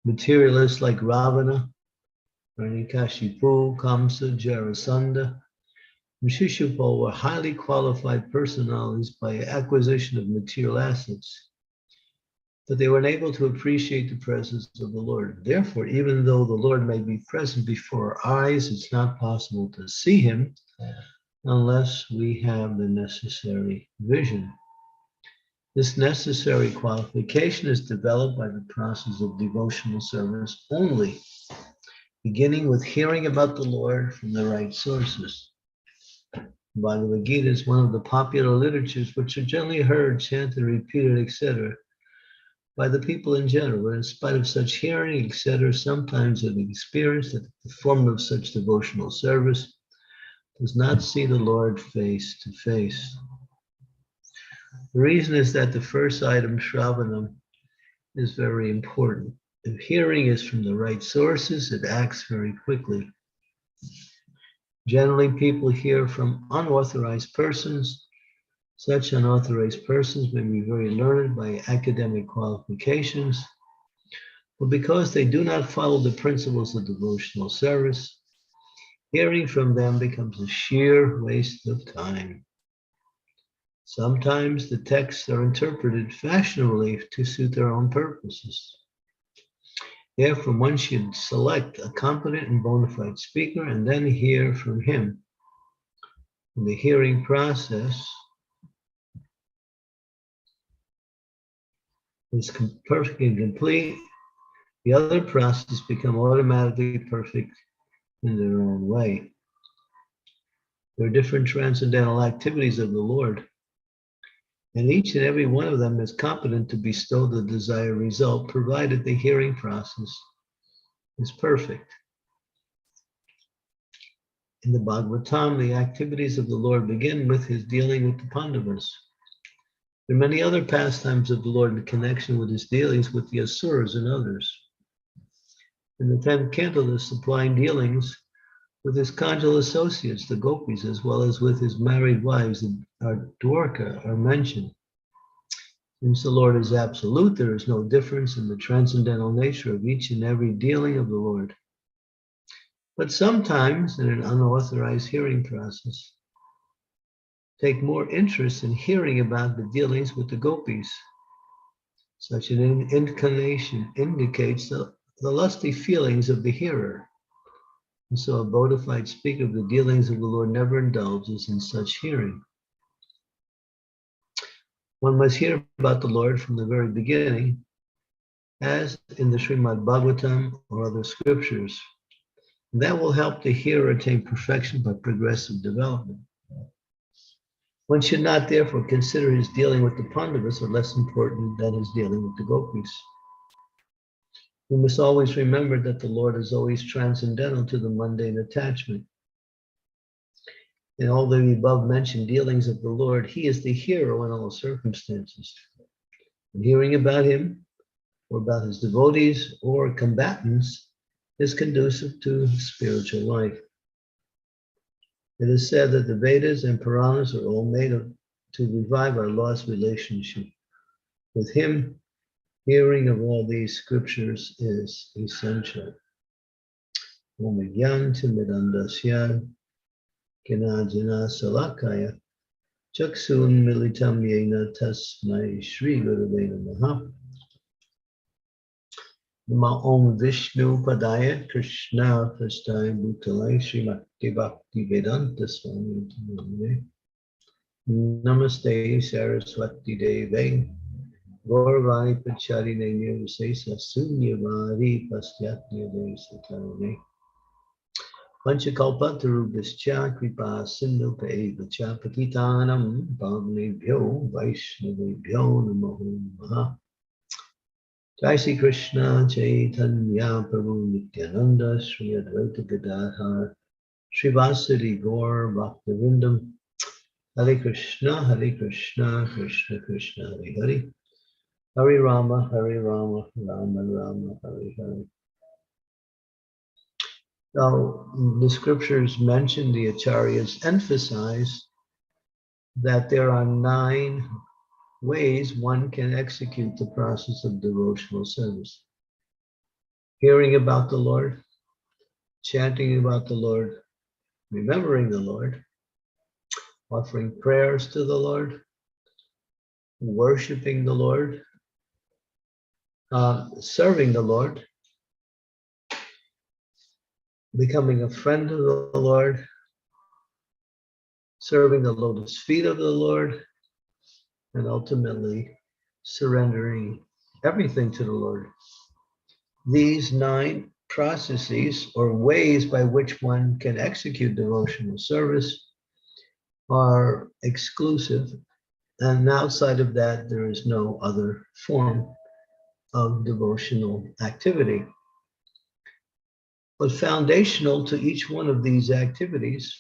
Materialists like Ravana, Hiranyakashipu, Kamsa, Jarasandha, and Shishupal were highly qualified personalities by acquisition of material assets, but they were unable to appreciate the presence of the Lord. Therefore, even though the Lord may be present before our eyes, it's not possible to see him unless we have the necessary vision. This necessary qualification is developed by the process of devotional service only, beginning with hearing about the Lord from the right sources. Bhagavad Gita is one of the popular literatures which are generally heard, chanted, repeated, etc., by the people in general. But in spite of such hearing, etc., sometimes have experienced that the performer of such devotional service does not see the Lord face to face. The reason is that the first item, Shravanam, is very important. If hearing is from the right sources, it acts very quickly. Generally, people hear from unauthorized persons. Such unauthorized persons may be very learned by academic qualifications, but because they do not follow the principles of devotional service, hearing from them becomes a sheer waste of time. Sometimes the texts are interpreted fashionably to suit their own purposes. Therefore, one should select a competent and bona fide speaker and then hear from him. In the hearing process is perfectly complete, the other processes become automatically perfect in their own way. There are different transcendental activities of the Lord, and each and every one of them is competent to bestow the desired result, provided the hearing process is perfect. In the Bhagavatam, the activities of the Lord begin with his dealing with the Pandavas. There are many other pastimes of the Lord in connection with his dealings with the Asuras and others. In the 10th canto, the supplying dealings with his conjugal associates, the gopis, as well as with his married wives, Dwarka, are mentioned. Since the Lord is absolute, there is no difference in the transcendental nature of each and every dealing of the Lord. But sometimes, in an unauthorized hearing process, take more interest in hearing about the dealings with the gopis. Such an inclination indicates the lusty feelings of the hearer. And so a bona fide speaker of the dealings of the Lord never indulges in such hearing. One must hear about the Lord from the very beginning, as in the Srimad-Bhagavatam or other scriptures. And that will help the hearer attain perfection by progressive development. One should not therefore consider his dealing with the Pandavas are less important than his dealing with the gopis. We must always remember that the Lord is always transcendental to the mundane attachment. In all the above mentioned dealings of the Lord, he is the hero in all circumstances. And hearing about him, or about his devotees or combatants, is conducive to spiritual life. It is said that the Vedas and Puranas are all made to revive our lost relationship with him. Hearing of all these scriptures is essential. Om Gyantam Vidandasya Kinajana Salakaya Chaksun Militam Yena Tasmai Shri Gurave Namaha. Nama Om Vishnu Padaya Krishna Prasthaya Bhutalaya Srimati Bhakti Vedanta Swami Namaste Saraswati Deve Gaurvani Pacharine Nirvisesa Sunyavari Pastyatya Desatarane Panchakalpatarubhischa Kripa Sindhu Pevacha Patitanam Bhavnebhyo Vaishnavebhyo Namo Namaha. Jai Sri Krishna Chaitanya Prabhu Nityananda Sri Advaita Gadadhar Srivasadi Gaur Bhaktivinoda Hare Krishna Krishna Krishna Hare Hare Hare Rama Rama Rama Hare Hare. Now, the scriptures mention, the acharyas emphasize that there are 9 ways one can execute the process of devotional service. hearing about the Lord, chanting about the Lord, remembering the Lord, offering prayers to the Lord, worshiping the Lord, serving the Lord, becoming a friend of the Lord, serving the lotus feet of the Lord, and ultimately surrendering everything to the Lord. These 9 processes or ways by which one can execute devotional service are exclusive, and outside of that, there is no other form of devotional activity. But foundational to each one of these activities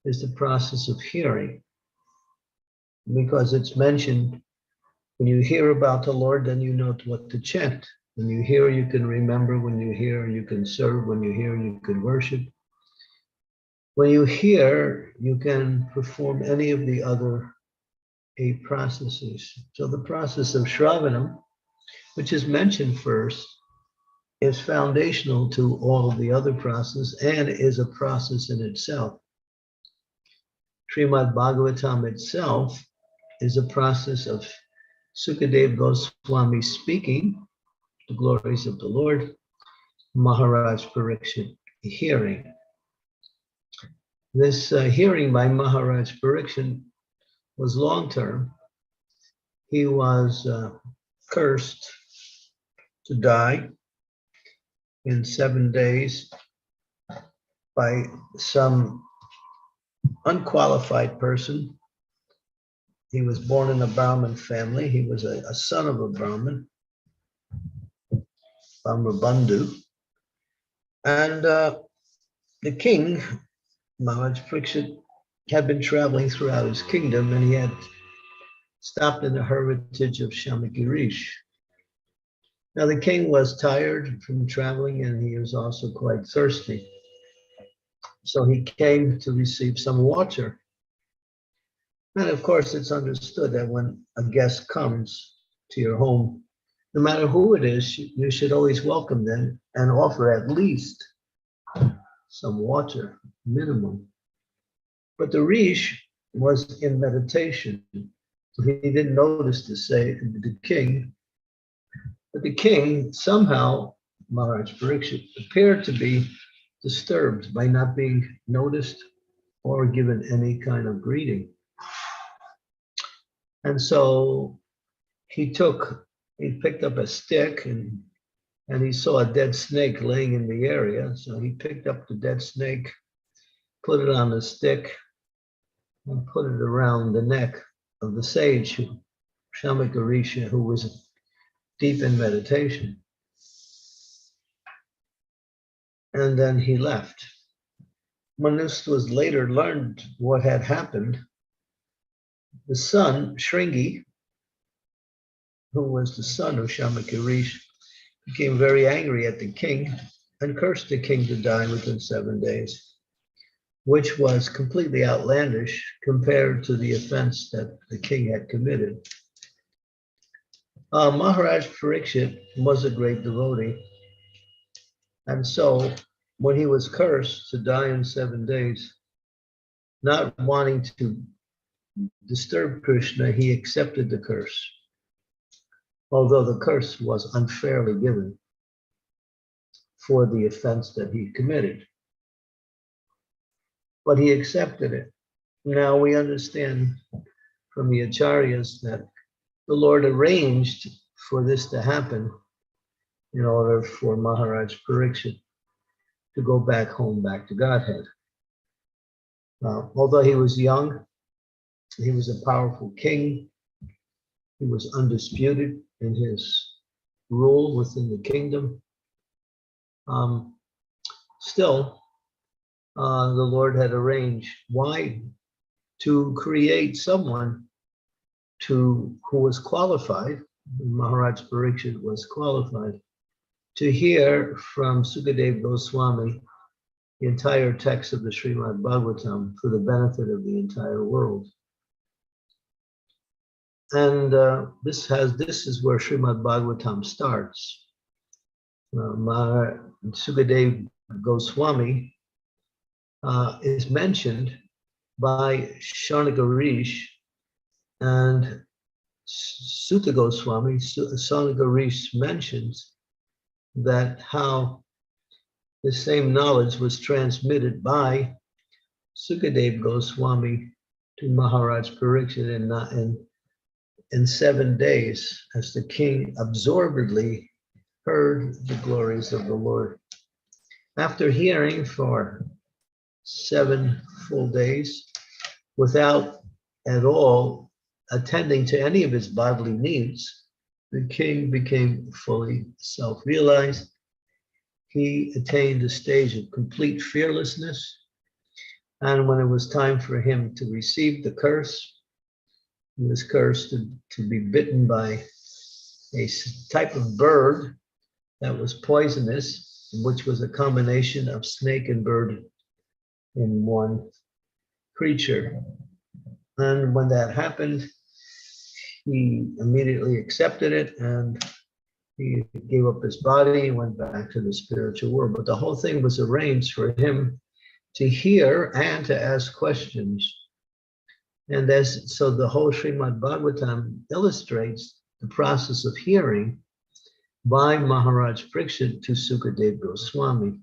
is the process of hearing, because it's mentioned when you hear about the Lord, then you know what to chant. When you hear, you can remember. When you hear, you can serve. When you hear, you can worship. When you hear, you can perform any of the other 8 processes. So the process of Shravanam, which is mentioned first, is foundational to all of the other processes and is a process in itself. Srimad-Bhagavatam itself is a process of Sukadeva Goswami speaking the glories of the Lord, Maharaj Parikshit hearing. This hearing by Maharaj Parikshit was long-term. He was cursed to die in 7 days by some unqualified person. He was born in a Brahmin family. He was a son of a Brahmin, Bandhu. And the king, Maharaj Parikshit, had been traveling throughout his kingdom, and he had stopped in the hermitage of Shamagirish. Now the king was tired from traveling, and he was also quite thirsty. So he came to receive some water. And of course, it's understood that when a guest comes to your home, no matter who it is, you should always welcome them and offer at least some water, minimum. But the Rish was in meditation. He didn't notice to say to the king, but the king somehow, Maharaj Parikshit, appeared to be disturbed by not being noticed or given any kind of greeting. And so he picked up a stick and he saw a dead snake laying in the area. So he picked up the dead snake, put it on the stick, and put it around the neck of the sage, Shamakarisha, who was deep in meditation. And then he left. When this was later learned what had happened, the son, Shringi, who was the son of Shamakirish, became very angry at the king and cursed the king to die within 7 days, which was completely outlandish compared to the offense that the king had committed. Maharaj Parikshit was a great devotee. And so when he was cursed to die in 7 days, not wanting to disturb Krishna, he accepted the curse, although the curse was unfairly given for the offense that he committed. But he accepted it. Now we understand from the acharyas that the Lord arranged for this to happen in order for Maharaj Parikshit to go back home, back to Godhead. Although he was young, he was a powerful king. He was undisputed in his rule within the kingdom. Still, the Lord had arranged. Why? To create someone who was qualified. Maharaj Parikshit was qualified to hear from Sukadeva Goswami the entire text of the Srimad-Bhagavatam for the benefit of the entire world. And this is where Srimad-Bhagavatam starts. Sukadev Goswami is mentioned by Shaunaka and Sutta Goswami. Shaunaka mentions that how the same knowledge was transmitted by Sukadev Goswami to Maharaj Pariksit in 7 days, as the king absorbedly heard the glories of the Lord. After hearing for 7 full days, without at all attending to any of his bodily needs, the king became fully self-realized. He attained a stage of complete fearlessness. And when it was time for him to receive the curse, he was cursed to be bitten by a type of bird that was poisonous, which was a combination of snake and bird in one creature. And when that happened, he immediately accepted it and he gave up his body and went back to the spiritual world. But the whole thing was arranged for him to hear and to ask questions. And so the whole Srimad-Bhagavatam illustrates the process of hearing by Maharaj Pariksit to Sukadev Goswami.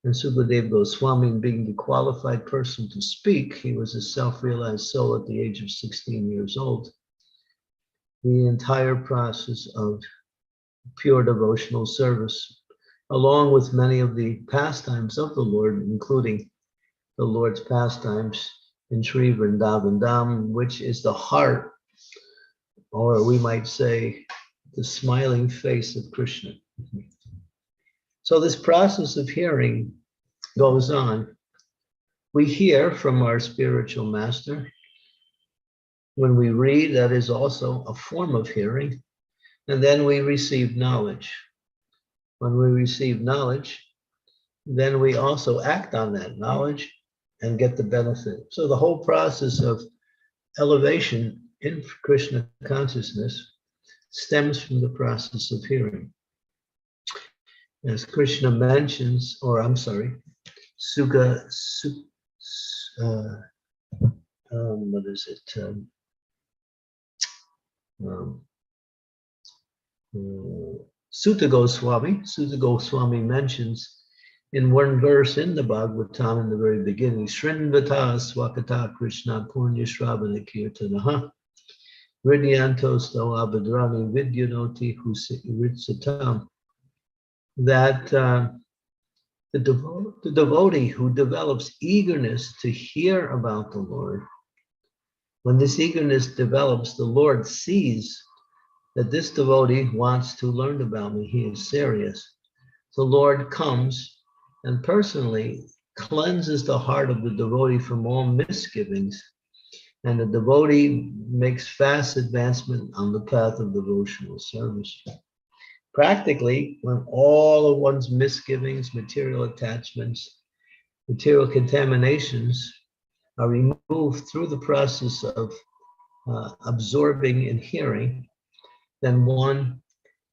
And Sukadev Goswami, being the qualified person to speak, he was a self-realized soul at the age of 16 years old. The entire process of pure devotional service, along with many of the pastimes of the Lord, including the Lord's pastimes in Sri Vrindavan Dham, which is the heart, or we might say, the smiling face of Krishna. So this process of hearing goes on. We hear from our spiritual master. When we read, that is also a form of hearing. And then we receive knowledge. When we receive knowledge, then we also act on that knowledge and get the benefit. So the whole process of elevation in Krishna consciousness stems from the process of hearing. As Krishna mentions, or I'm sorry, Sutta Goswami mentions in one verse in the Bhagavatam in the very beginning, Srinvata Swakata Krishna Punya Shravana Kirtanaha Vidyantos Tau Abhadrani Vidyanoti Husitsatam, that the devotee who develops eagerness to hear about the Lord, when this eagerness develops, the Lord sees that this devotee wants to learn about me. He is serious. The Lord comes and personally cleanses the heart of the devotee from all misgivings, and the devotee makes fast advancement on the path of devotional service. Practically, when all of one's misgivings, material attachments, material contaminations are removed through the process of absorbing and hearing, then one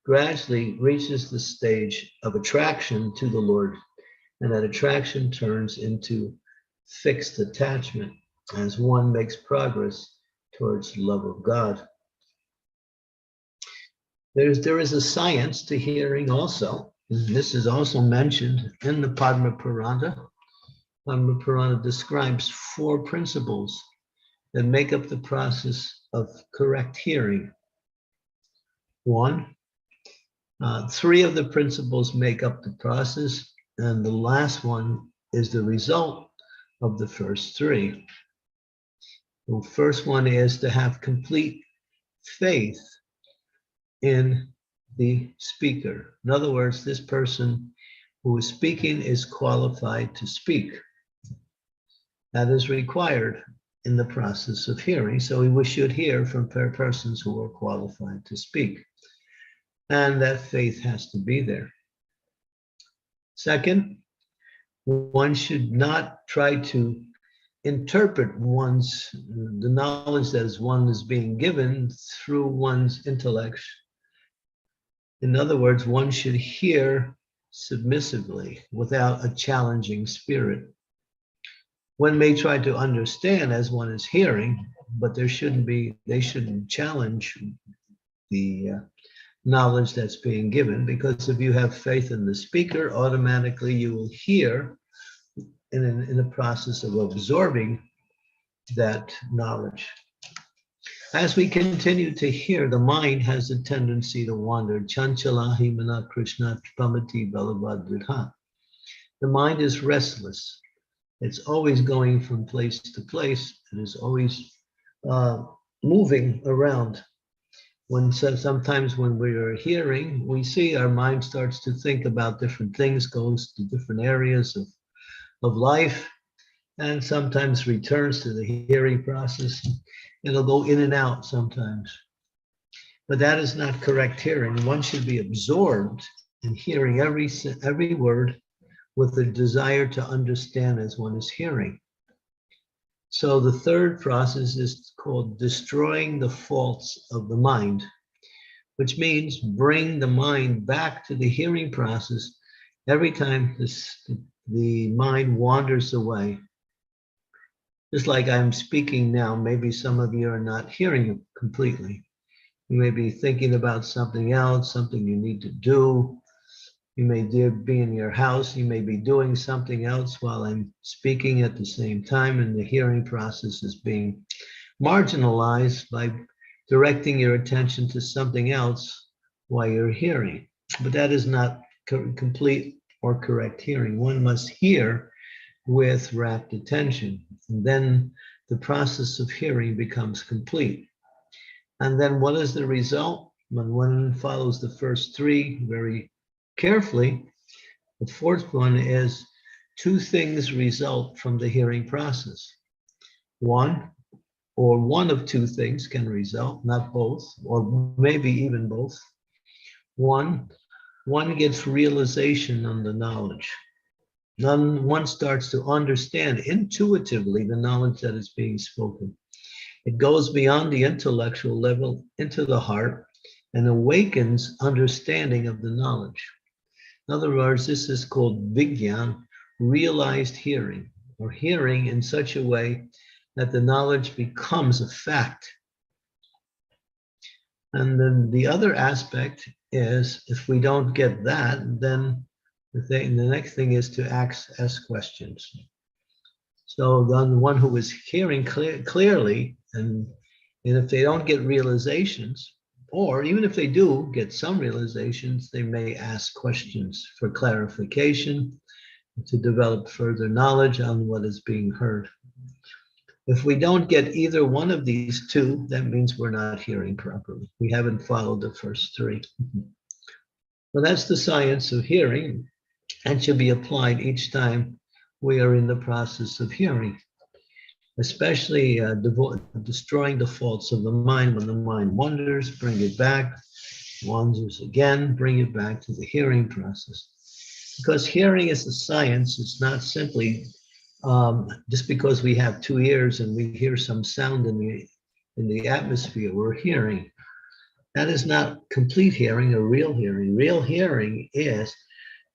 gradually reaches the stage of attraction to the Lord, and that attraction turns into fixed attachment as one makes progress towards love of God. There is a science to hearing also. This is also mentioned in the Padma Purana. Padma Purana describes 4 principles that make up the process of correct hearing. 1, 3 of the principles make up the process, and the last one is the result of the first 3. The first one is to have complete faith in the speaker. In other words, this person who is speaking is qualified to speak. That is required in the process of hearing. So we should hear from persons who are qualified to speak. And that faith has to be there. Second, one should not try to interpret the knowledge that one is being given through one's intellect In other words, one should hear submissively without a challenging spirit. One may try to understand as one is hearing, but they shouldn't challenge the knowledge that's being given, because if you have faith in the speaker, automatically you will hear in the process of absorbing that knowledge. As we continue to hear, the mind has a tendency to wander. Chanchala himana Krishna pamati balavadridha. The mind is restless. It's always going from place to place. It is always moving around. Sometimes when we are hearing, we see our mind starts to think about different things, goes to different areas of life, and sometimes returns to the hearing process. It'll go in and out sometimes. But that is not correct hearing. One should be absorbed in hearing every word with the desire to understand as one is hearing. So the third process is called destroying the faults of the mind, which means bring the mind back to the hearing process every time the mind wanders away. Just like I'm speaking now, maybe some of you are not hearing it completely. You may be thinking about something else, something you need to do. You may be in your house, you may be doing something else while I'm speaking at the same time, and the hearing process is being marginalized by directing your attention to something else while you're hearing. But that is not complete or correct hearing. One must hear with rapt attention, and then the process of hearing becomes complete. And then what is the result? When one follows the first three very carefully, the fourth one is two things result from the hearing process. One of two things can result, not both, or maybe even both. One gets realization on the knowledge. One starts to understand intuitively the knowledge that is being spoken. It goes beyond the intellectual level into the heart and awakens understanding of the knowledge. In other words, this is called Vigyan, realized hearing, or hearing in such a way that the knowledge becomes a fact. And then the other aspect is, if we don't get that, then the next thing is to ask questions. So then one who is hearing clearly, and if they don't get realizations, or even if they do get some realizations, they may ask questions for clarification, to develop further knowledge on what is being heard. If we don't get either one of these two, that means we're not hearing properly. We haven't followed the first three. Well, that's the science of hearing, and should be applied each time we are in the process of hearing, especially destroying the faults of the mind. When the mind wanders, bring it back, wanders again, bring it back to the hearing process. Because hearing is a science. It's not simply just because we have two ears and we hear some sound in the atmosphere, we're hearing. That is not complete hearing or real hearing. Real hearing is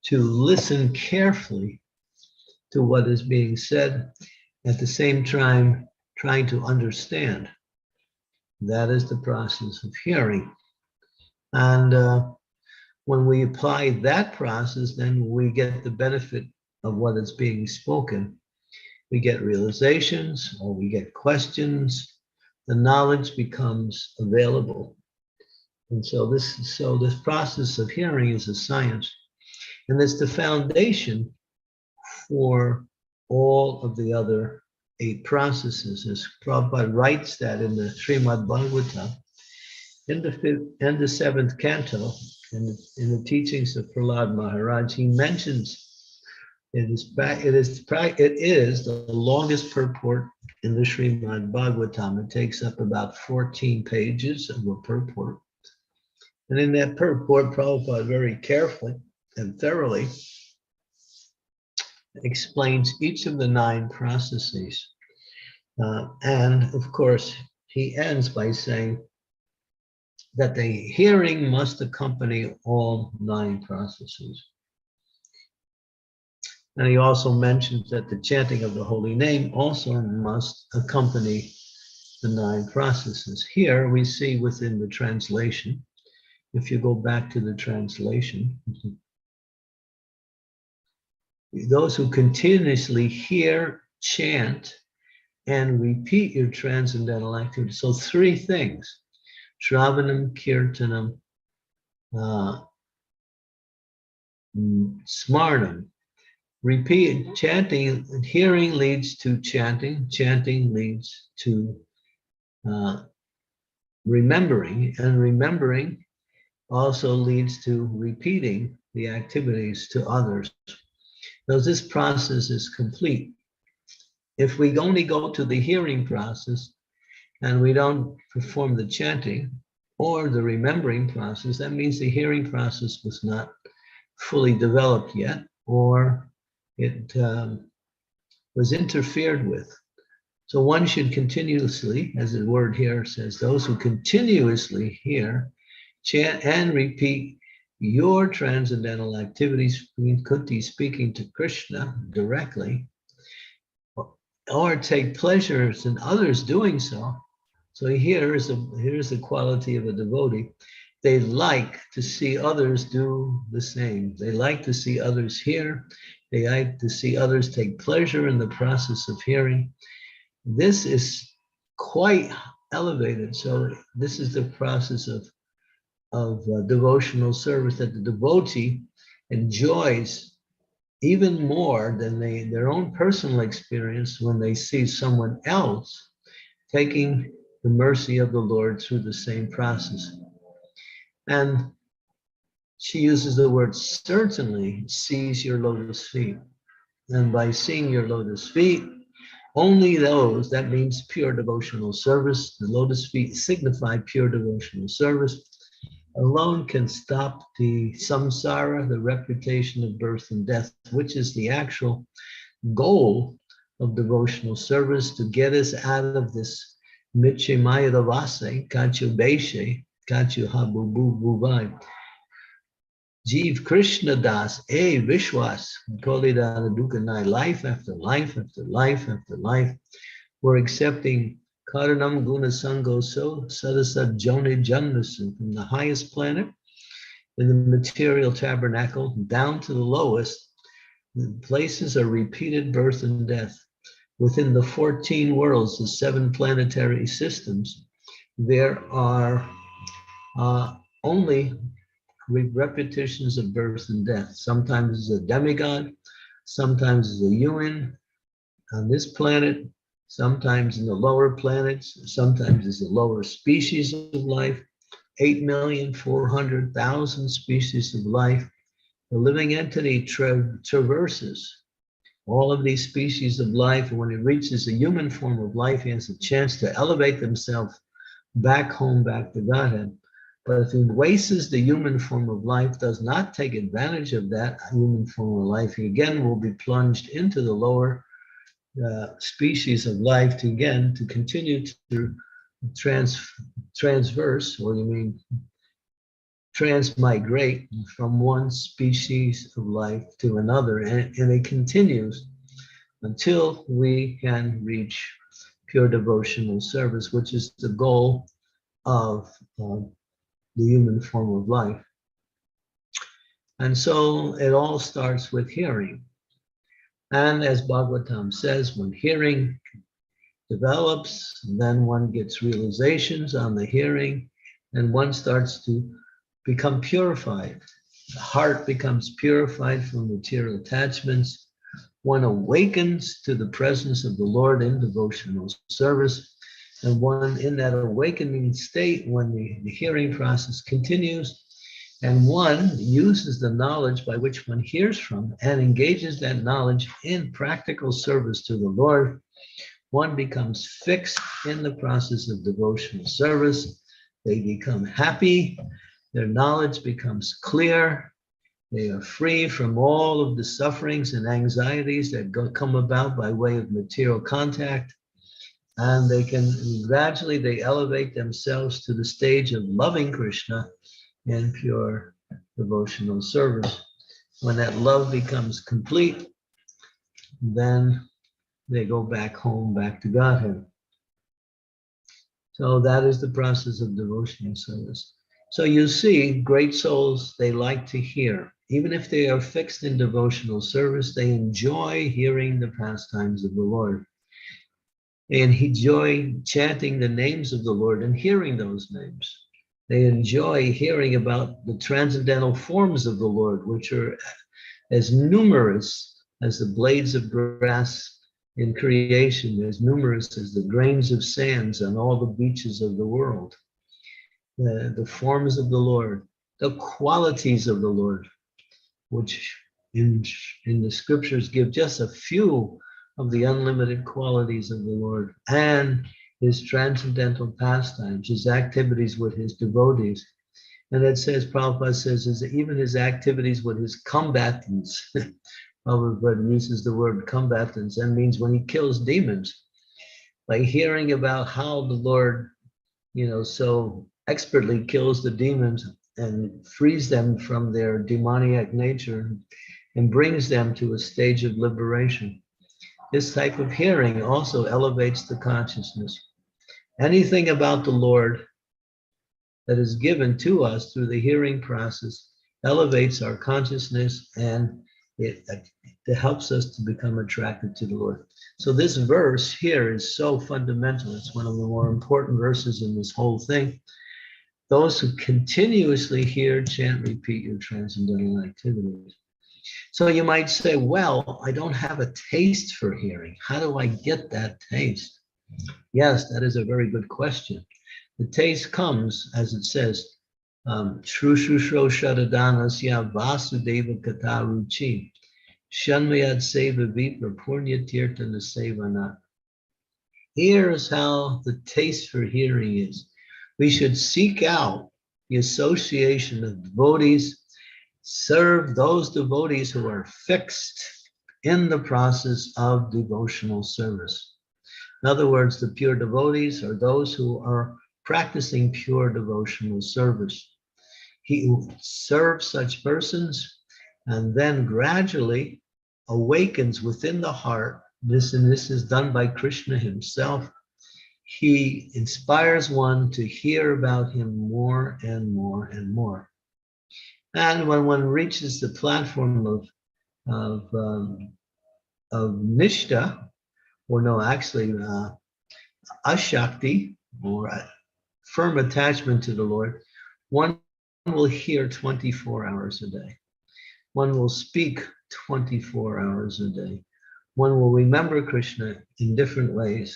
to listen carefully to what is being said, at the same time trying to understand. That is the process of hearing. And when we apply that process, then we get the benefit of what is being spoken. We get realizations, or we get questions. The knowledge becomes available. And so this process of hearing is a science. And it's the foundation for all of the other 8 processes. As Prabhupada writes that in the Srimad-Bhagavatam, in the 7th canto, in the teachings of Prahlad Maharaj, he mentions it is the longest purport in the Srimad-Bhagavatam. It takes up about 14 pages of a purport. And in that purport, Prabhupada very carefully and thoroughly explains each of the 9 processes. And of course, he ends by saying that the hearing must accompany all 9 processes. And he also mentions that the chanting of the holy name also must accompany the 9 processes. Here we see within the translation, if you go back to the translation, those who continuously hear, chant, and repeat your transcendental activity. So 3 things: Shravanam, Kirtanam, Smarnam. Repeat, chanting, hearing leads to chanting, chanting leads to remembering, and remembering also leads to repeating the activities to others. So this process is complete. If we only go to the hearing process and we don't perform the chanting or the remembering process, that means the hearing process was not fully developed yet, or it was interfered with. So one should continuously, as the word here says, those who continuously hear, chant, and repeat your transcendental activities, Kunti speaking to Krishna directly, or take pleasures in others doing so. So here's the quality of a devotee. They like to see others do the same. They like to see others hear. They like to see others take pleasure in the process of hearing. This is quite elevated. So this is the process of devotional service that the devotee enjoys even more than their own personal experience when they see someone else taking the mercy of the Lord through the same process. And she uses the word certainly sees your lotus feet. And by seeing your lotus feet, only those, that means pure devotional service, the lotus feet signify pure devotional service, alone can stop the samsara, the reputation of birth and death, which is the actual goal of devotional service, to get us out of this Miche Mayadavase, Kachu Beshe, Kachu Habubu Buvai. Jeev Krishna Das, Vishwas, Kolidana Dukanai, life after life after life after life. We're accepting Karanam Guna Sango So, Sadasat Joni Jannasan, from the highest planet in the material tabernacle down to the lowest. The places are repeated birth and death. Within the 14 worlds, the 7 planetary systems, there are only repetitions of birth and death. Sometimes it's a demigod, sometimes it's a human on this planet, sometimes in the lower planets, sometimes it's a lower species of life, 8,400,000 species of life. The living entity traverses all of these species of life, and when it reaches a human form of life, he has a chance to elevate himself back home, back to Godhead. But if he wastes the human form of life, does not take advantage of that human form of life, he again will be plunged into the lower species of life to continue to transverse, or you mean transmigrate from one species of life to another, and it continues until we can reach pure devotional service, which is the goal of the human form of life. And so it all starts with hearing. And as Bhagavatam says, when hearing develops, then one gets realizations on the hearing, and one starts to become purified. The heart becomes purified from material attachments. One awakens to the presence of the Lord in devotional service. And one in that awakening state, when the hearing process continues, and one uses the knowledge by which one hears from and engages that knowledge in practical service to the Lord, one becomes fixed in the process of devotional service. They become happy. Their knowledge becomes clear. They are free from all of the sufferings and anxieties that come about by way of material contact. And they can gradually, they elevate themselves to the stage of loving Krishna in pure devotional service. When that love becomes complete, then they go back home, back to Godhead. So that is the process of devotional service. So you see, great souls, they like to hear. Even if they are fixed in devotional service, they enjoy hearing the pastimes of the Lord. They enjoy chanting the names of the Lord and hearing those names. They enjoy hearing about the transcendental forms of the Lord, which are as numerous as the blades of grass in creation, as numerous as the grains of sands on all the beaches of the world. The forms of the Lord, the qualities of the Lord, which in the scriptures give just a few of the unlimited qualities of the Lord, and his transcendental pastimes, his activities with his devotees. And it says, Prabhupada says, is even his activities with his combatants. Prabhupada uses the word combatants, and means when he kills demons. By hearing about how the Lord, so expertly kills the demons and frees them from their demoniac nature and brings them to a stage of liberation. This type of hearing also elevates the consciousness. Anything about the Lord that is given to us through the hearing process elevates our consciousness, and it helps us to become attracted to the Lord. So this verse here is so fundamental. It's one of the more important verses in this whole thing. Those who continuously hear, chant, repeat your transcendental activities. So you might say, well, I don't have a taste for hearing. How do I get that taste? Yes, that is a very good question. The taste comes, as it says, Shrushusho Shadadanasya Vasudeva Kata Ruchi Shanmayad Seva Vipra Purnya Tirtana Sevana. Here's how the taste for hearing is. We should seek out the association of devotees, serve those devotees who are fixed in the process of devotional service. In other words, the pure devotees are those who are practicing pure devotional service. He who serves such persons and then gradually awakens within the heart, this is done by Krishna himself. He inspires one to hear about him more and more and more. And when one reaches the platform of Nishta, or no, actually Ashakti, or a firm attachment to the Lord, one will hear 24 hours a day. One will speak 24 hours a day. One will remember Krishna in different ways.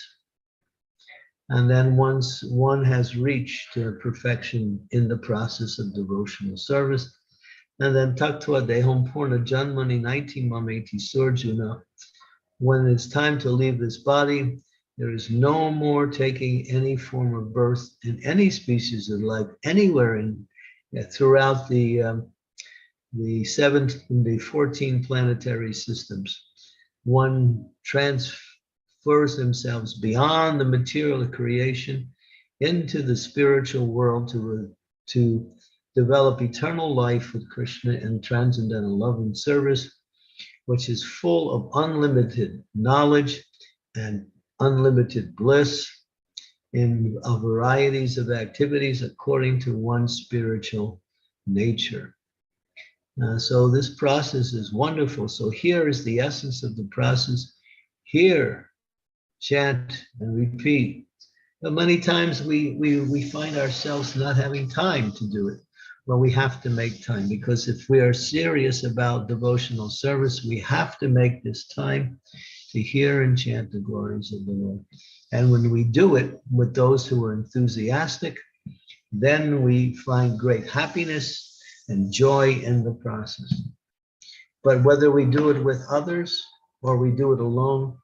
And then once one has reached perfection in the process of devotional service, and then taktva deham purna janmani 19 mameti surjuna, when it's time to leave this body, there is no more taking any form of birth in any species of life anywhere throughout the 14 planetary systems. One transfers themselves beyond the material creation into the spiritual world to develop eternal life with Krishna in transcendental love and service, which is full of unlimited knowledge and unlimited bliss in varieties of activities according to one's spiritual nature. So this process is wonderful. So here is the essence of the process. Hear, chant, and repeat. But many times we find ourselves not having time to do it. Well, we have to make time, because if we are serious about devotional service, we have to make this time to hear and chant the glories of the Lord. And when we do it with those who are enthusiastic, then we find great happiness and joy in the process. But whether we do it with others or we do it alone,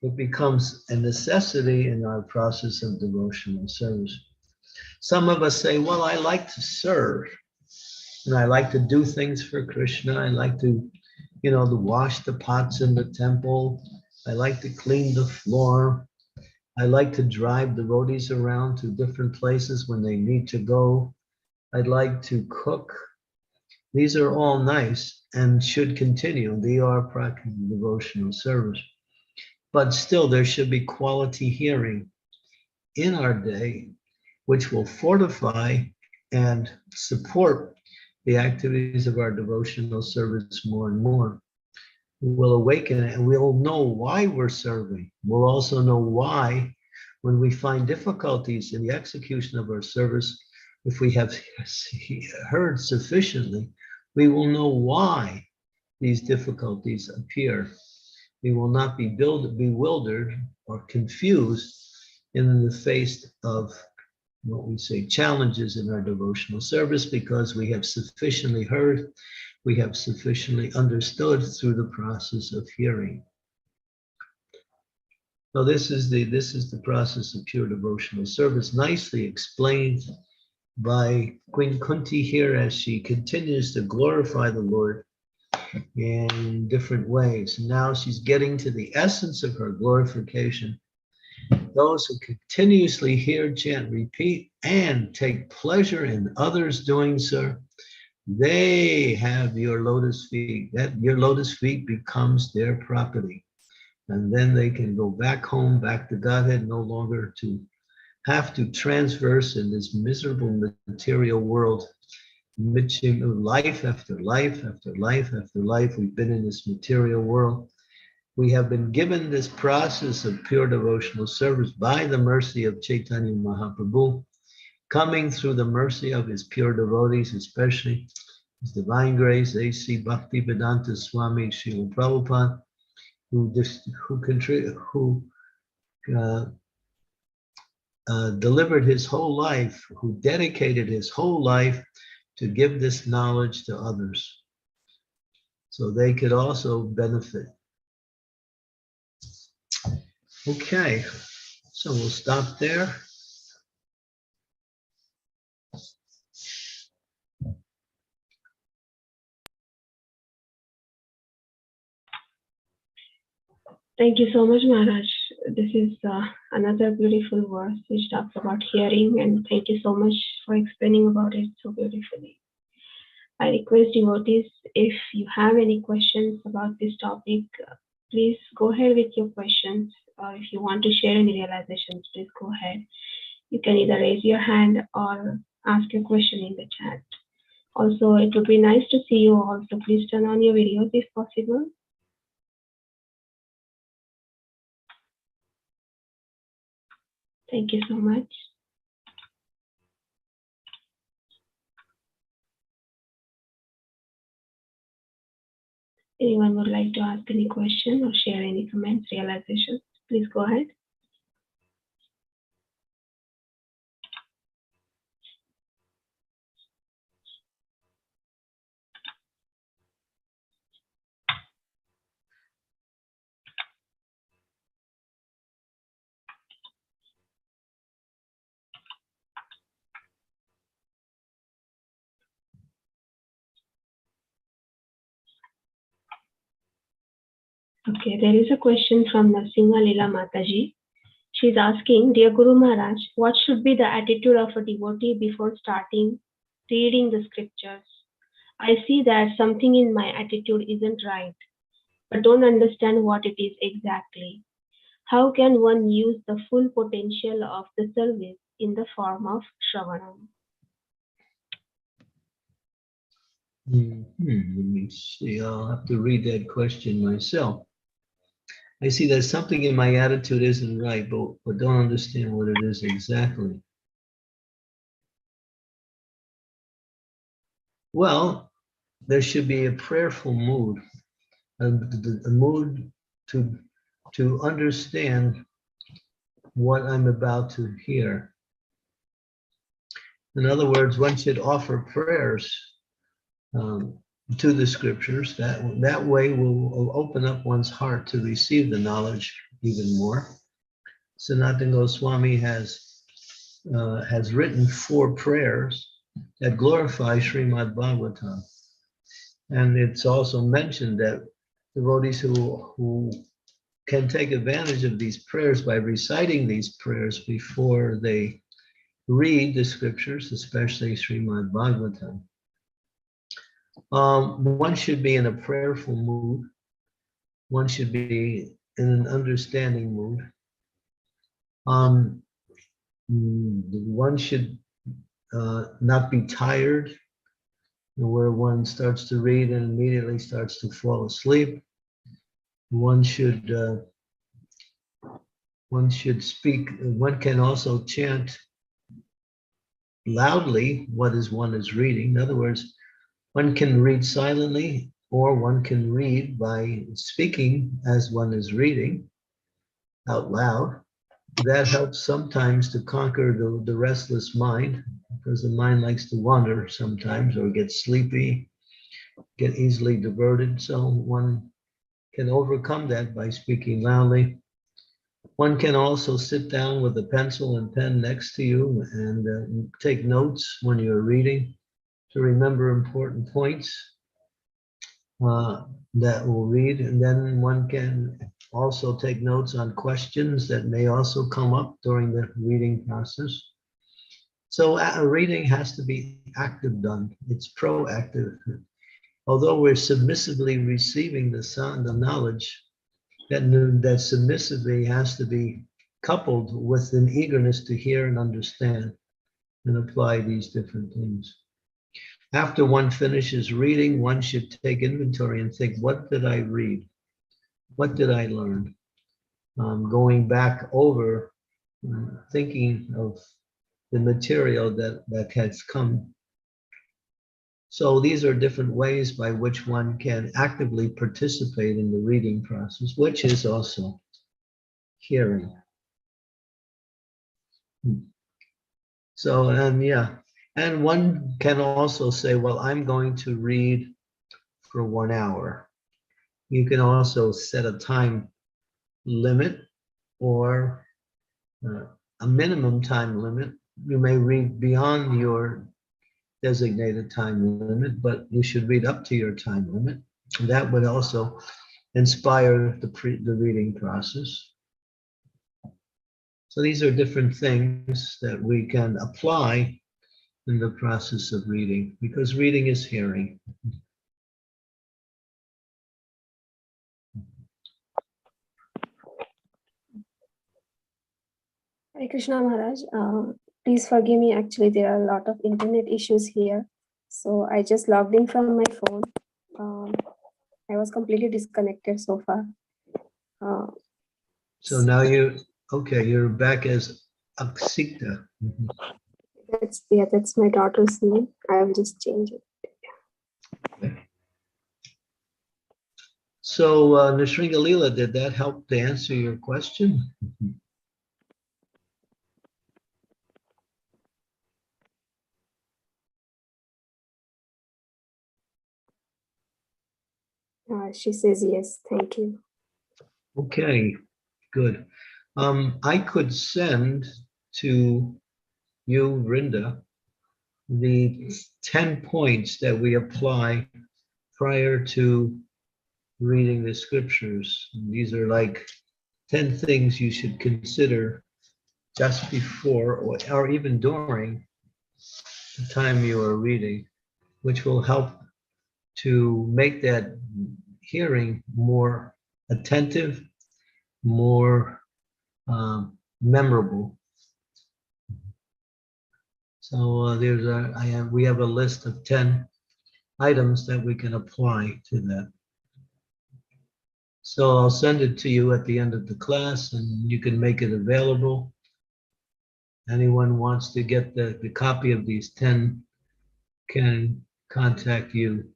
it becomes a necessity in our process of devotional service. Some of us say, well, I like to serve, and I like to do things for Krishna. I like to, to wash the pots in the temple. I like to clean the floor. I like to drive devotees around to different places when they need to go. I'd like to cook. These are all nice and should continue. They are practicing devotional service. But still, there should be quality hearing in our day, which will fortify and support the activities of our devotional service more and more. We'll awaken it and we'll know why we're serving. We'll also know why, when we find difficulties in the execution of our service, if we have heard sufficiently, we will know why these difficulties appear. We will not be bewildered or confused in the face of what we say challenges in our devotional service, because we have sufficiently heard, we have sufficiently understood through the process of hearing. So this is the process of pure devotional service, nicely explained by Queen Kunti here as she continues to glorify the Lord in different ways. Now she's getting to the essence of her glorification. Those who continuously hear, chant, repeat, and take pleasure in others doing so, they have your lotus feet. That your lotus feet becomes their property. And then they can go back home, back to Godhead, no longer to have to transverse in this miserable material world. Life after life after life after life, we've been in this material world. We have been given this process of pure devotional service by the mercy of Chaitanya Mahaprabhu, coming through the mercy of his pure devotees, especially his divine grace, A.C. Bhaktivedanta Swami Srila Prabhupada, who delivered his whole life, who dedicated his whole life to give this knowledge to others, so they could also benefit. Okay, so we'll stop there. Thank you so much, Maharaj. This is another beautiful verse which talks about hearing, and thank you so much for explaining about it so beautifully. I request devotees, if you have any questions about this topic, please go ahead with your questions, or if you want to share any realizations, please go ahead. You can either raise your hand or ask your question in the chat. Also, it would be nice to see you all, so please turn on your videos if possible. Thank you so much. Anyone would like to ask any question or share any comments, realizations, please go ahead. Okay, there is a question from Narsingha Lila Mataji. She's asking, Dear Guru Maharaj, what should be the attitude of a devotee before starting reading the scriptures? I see that something in my attitude isn't right, but don't understand what it is exactly. How can one use the full potential of the service in the form of Shravanam? Let me see, I'll have to read that question myself. I see that something in my attitude isn't right, but don't understand what it is exactly. Well, there should be a prayerful mood, a mood to understand what I'm about to hear. In other words, one should offer prayers to the scriptures. That way will open up one's heart to receive the knowledge even more. Sanatana Goswami has written 4 prayers that glorify Srimad-Bhagavatam. And it's also mentioned that devotees who can take advantage of these prayers by reciting these prayers before they read the scriptures, especially Srimad-Bhagavatam. One should be in a prayerful mood. One should be in an understanding mood. One should not be tired, where one starts to read and immediately starts to fall asleep. One should speak. One can also chant loudly what one is reading. In other words, one can read silently, or one can read by speaking as one is reading out loud. That helps sometimes to conquer the restless mind, because the mind likes to wander sometimes or get sleepy, get easily diverted. So one can overcome that by speaking loudly. One can also sit down with a pencil and pen next to you and take notes when you're reading to remember important points that we'll read. And then one can also take notes on questions that may also come up during the reading process. So reading has to be active done. It's proactive. Although we're submissively receiving the knowledge, that submissively has to be coupled with an eagerness to hear and understand and apply these different things. After one finishes reading, one should take inventory and think, what did I read? What did I learn? Going back over, thinking of the material that has come. So these are different ways by which one can actively participate in the reading process, which is also hearing. So, and one can also say, well, I'm going to read for 1 hour. You can also set a time limit or a minimum time limit. You may read beyond your designated time limit, but you should read up to your time limit. That would also inspire the reading process. So these are different things that we can apply in the process of reading, because reading is hearing. Hare Krishna Maharaj, please forgive me. Actually, there are a lot of internet issues here. So I just logged in from my phone. I was completely disconnected so far. So now you're back as Aksikta. That's my daughter's name. I will just change it. Okay. So Nishringa Leela, did that help to answer your question? She says yes, thank you. Okay, good. I could send to you, Rinda, the 10 points that we apply prior to reading the scriptures. These are like 10 things you should consider just before or even during the time you are reading, which will help to make that hearing more attentive, more memorable. So we have a list of 10 items that we can apply to that. So I'll send it to you at the end of the class, and you can make it available. Anyone wants to get the copy of these 10 can contact you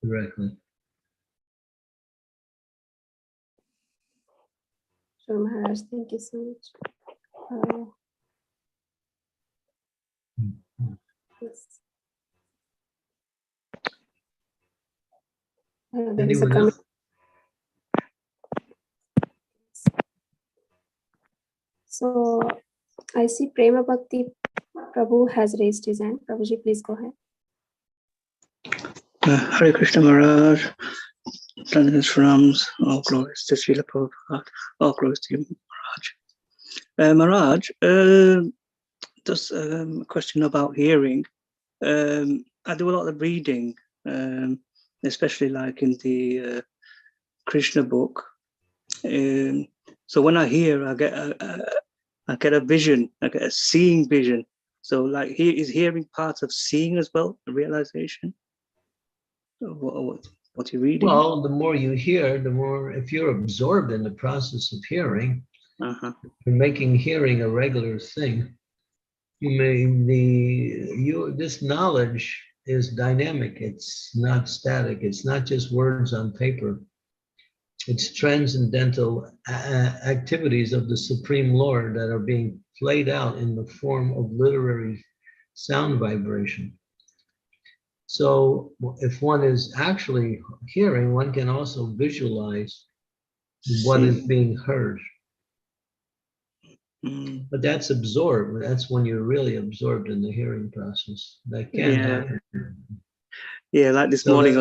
directly. Sure, Maharaj, thank you so much. Yes. There is a comment. So I see Prema Bhakti Prabhu has raised his hand. Prabhuji, please go ahead. Hare Krishna Maharaj. Thunders Rams, all glories to Srila Prabhupada, all glories to you, Maharaj. Maharaj, just a question about hearing. I do a lot of reading, especially like in the Krishna book. So when I hear, I get a vision, I get a seeing vision. So like is hearing part of seeing as well, a realization? What you're reading? Well, the more you hear, the more, if you're absorbed in the process of hearing, you're making hearing a regular thing. This knowledge is dynamic. It's not static. It's not just words on paper. It's transcendental activities of the Supreme Lord that are being played out in the form of literary sound vibration. So if one is actually hearing, one can also visualize what is being heard. But that's absorbed. That's when you're really absorbed in the hearing process. That can happen. Yeah, like this morning,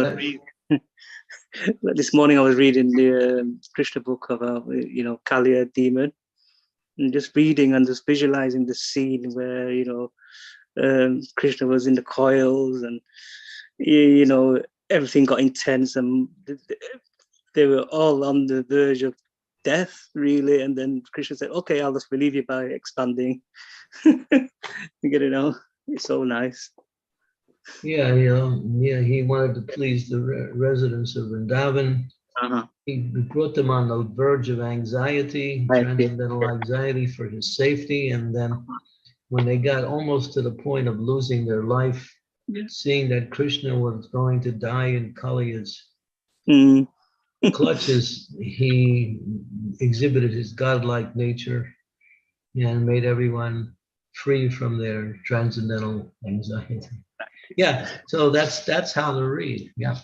this morning I was reading the Krishna book about, Kaliya demon, and just reading and just visualizing the scene where, Krishna was in the coils and, everything got intense and they were all on the verge of death, really. And then Krishna said, okay, I'll just relieve you by expanding. It's so nice. Yeah, he wanted to please the residents of Vrindavan. He brought them on the verge of anxiety, transcendental anxiety for his safety. And then when they got almost to the point of losing their life, seeing that Krishna was going to die in Kaliya's clutches, he exhibited his godlike nature and made everyone free from their transcendental anxiety. Yeah, so that's how to read. Yeah,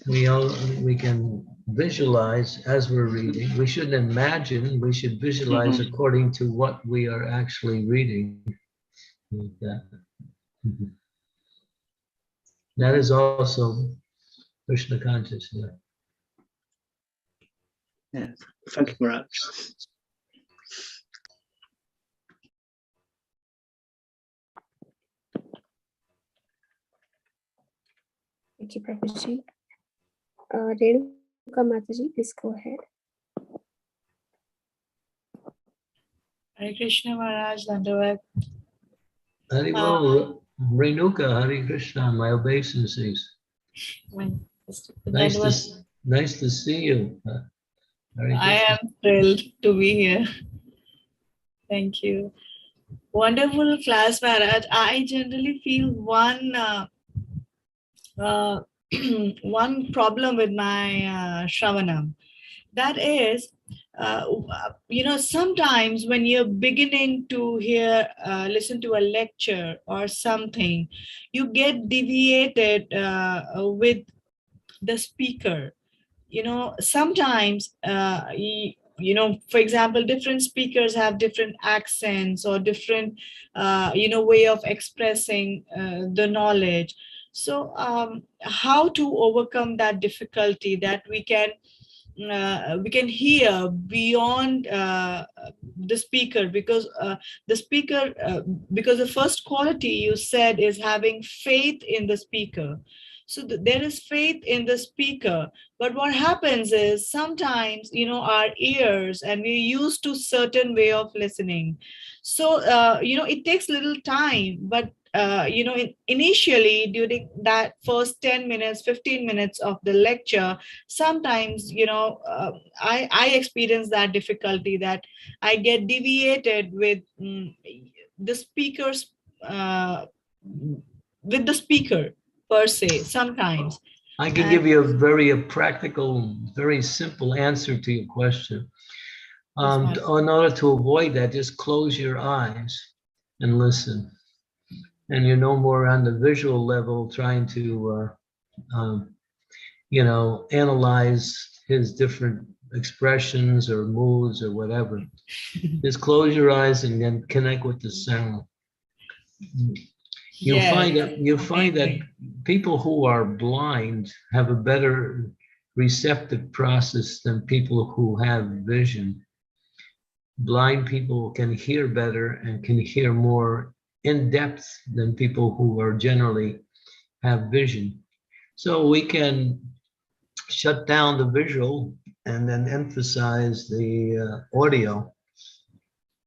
we can visualize as we're reading. We shouldn't imagine. We should visualize according to what we are actually reading. That is also Krishna consciousness. Yeah. Thank you, Maharaj. Thank you, Prabhuji. Renuka Mataji, please go ahead. Hare Krishna Maharaj, Dandavad. Hare Renuka, Hare Krishna, my obeisances. Nice to see you. I am thrilled to be here. Thank you. Wonderful class, Maharaj. I generally feel one problem with my Shravanam. That is, sometimes when you're beginning to listen to a lecture or something, you get deviated with the speaker. Sometimes, for example, different speakers have different accents or different, way of expressing the knowledge. So how to overcome that difficulty that we can hear beyond the speaker, because because the first quality you said is having faith in the speaker. So there is faith in the speaker, but what happens is sometimes, our ears, and we're used to certain way of listening. So, it takes little time, but initially during that first 10 minutes, 15 minutes of the lecture, sometimes, I experience that difficulty, that I get deviated with the speakers, with the speaker per se, sometimes. I can give you a very practical, very simple answer to your question. In order to avoid that, just close your eyes and listen. And you're no more on the visual level trying to, analyze his different expressions or moods or whatever. Just close your eyes and then connect with the sound. You'll find that people who are blind have a better receptive process than people who have vision. Blind people can hear better and can hear more in depth than people who are generally have vision. So we can shut down the visual and then emphasize the audio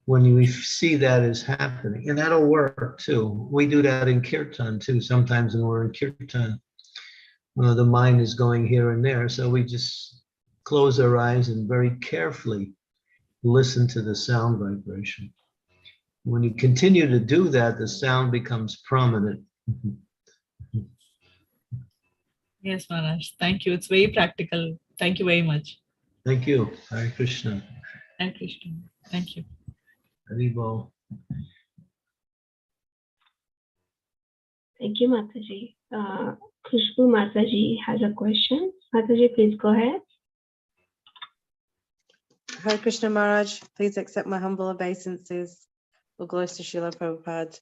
when we see that is happening. And that'll work too. We do that in kirtan too. Sometimes when we're in kirtan, the mind is going here and there. So we just close our eyes and very carefully listen to the sound vibration. When you continue to do that, the sound becomes prominent. Yes, Maharaj. Thank you. It's very practical. Thank you very much. Thank you. Hare Krishna. Hare Krishna. Thank you. Haribol. Thank you, Mataji. Khushbu Mataji has a question. Mataji, please go ahead. Hare Krishna Maharaj, please accept my humble obeisances. All glories to Srila Prabhupada.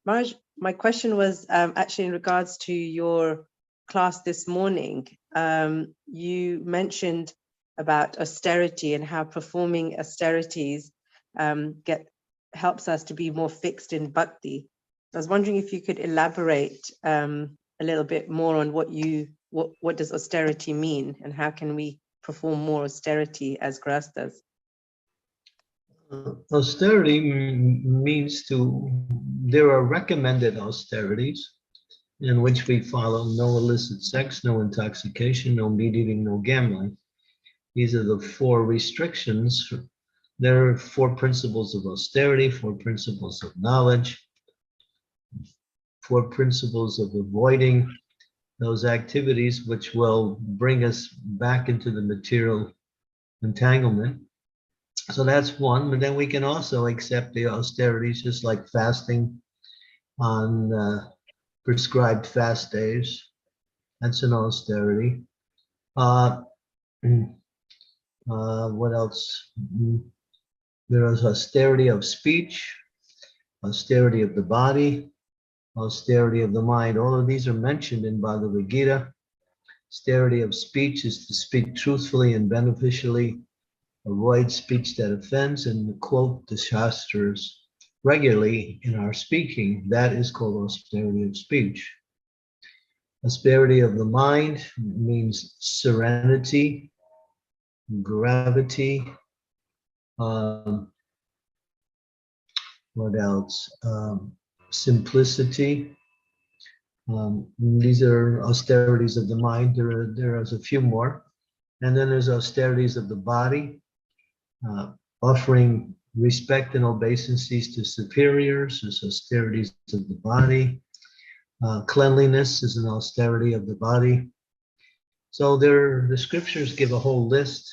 Maharaj, my question was actually in regards to your class this morning. You mentioned about austerity and how performing austerities helps us to be more fixed in bhakti. I was wondering if you could elaborate a little bit more on what does austerity mean and how can we perform more austerity as grastas? Austerity means there are recommended austerities in which we follow no illicit sex, no intoxication, no meat eating, no gambling. These are the 4 restrictions. There are 4 principles of austerity, 4 principles of knowledge, 4 principles of avoiding those activities which will bring us back into the material entanglement. So that's one, but then we can also accept the austerities, just like fasting on prescribed fast days. That's an austerity. What else? There is austerity of speech, austerity of the body, austerity of the mind. All of these are mentioned in Bhagavad Gita. Austerity of speech is to speak truthfully and beneficially, avoid speech that offends, and quote the Shastras regularly in our speaking. That is called austerity of speech. Austerity of the mind means serenity, gravity. What else? Simplicity. These are austerities of the mind. There is a few more. And then there's austerities of the body, offering respect and obeisances to superiors. There's austerities of the body. Cleanliness is an austerity of the body. So the scriptures give a whole list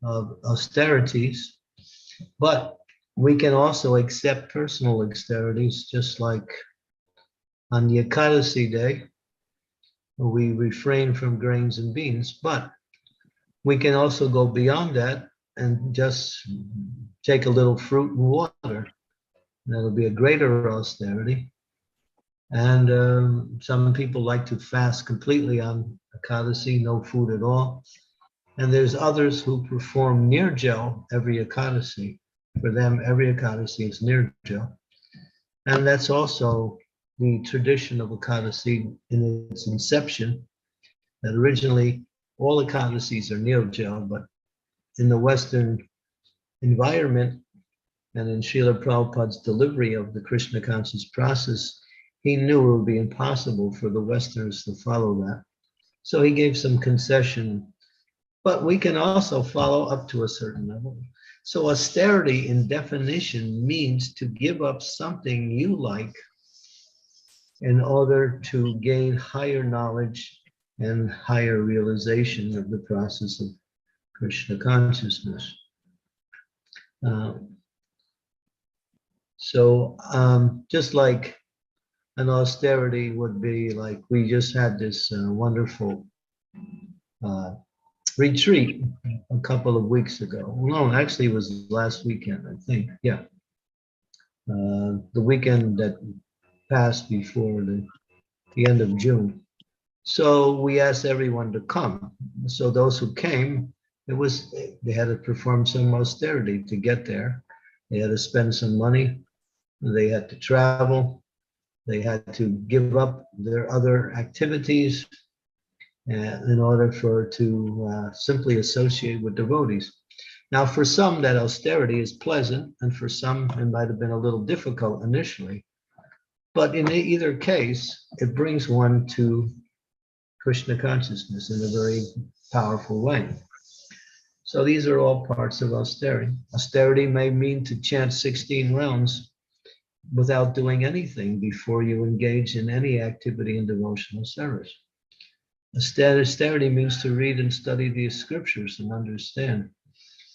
of austerities, but we can also accept personal austerities, just like on the Ekadasi day, we refrain from grains and beans, but we can also go beyond that and just take a little fruit and water. That'll be a greater austerity. And some people like to fast completely on Ekadasi, no food at all. And there's others who perform nirjal every Ekadasi. For them, every Ekadasi is nirjal. And that's also the tradition of Ekadasi in its inception, that originally all Ekadasis are nirjal, but in the Western environment and in Srila Prabhupada's delivery of the Krishna conscious process, he knew it would be impossible for the Westerners to follow that. So he gave some concession, but we can also follow up to a certain level. So austerity in definition means to give up something you like in order to gain higher knowledge and higher realization of the process of Krishna consciousness. Just like an austerity would be like, we just had this wonderful retreat a couple of weeks ago. No, actually it was last weekend, I think. Yeah. The weekend that passed before the end of June. So we asked everyone to come. so those who came, they had to perform some austerity to get there. They had to spend some money. They had to travel. They had to give up their other activities in order to simply associate with devotees. Now, for some, that austerity is pleasant, and for some, it might have been a little difficult initially. But in either case, it brings one to Krishna consciousness in a very powerful way. So these are all parts of austerity. Austerity may mean to chant 16 rounds without doing anything before you engage in any activity in devotional service. Austerity means to read and study the scriptures and understand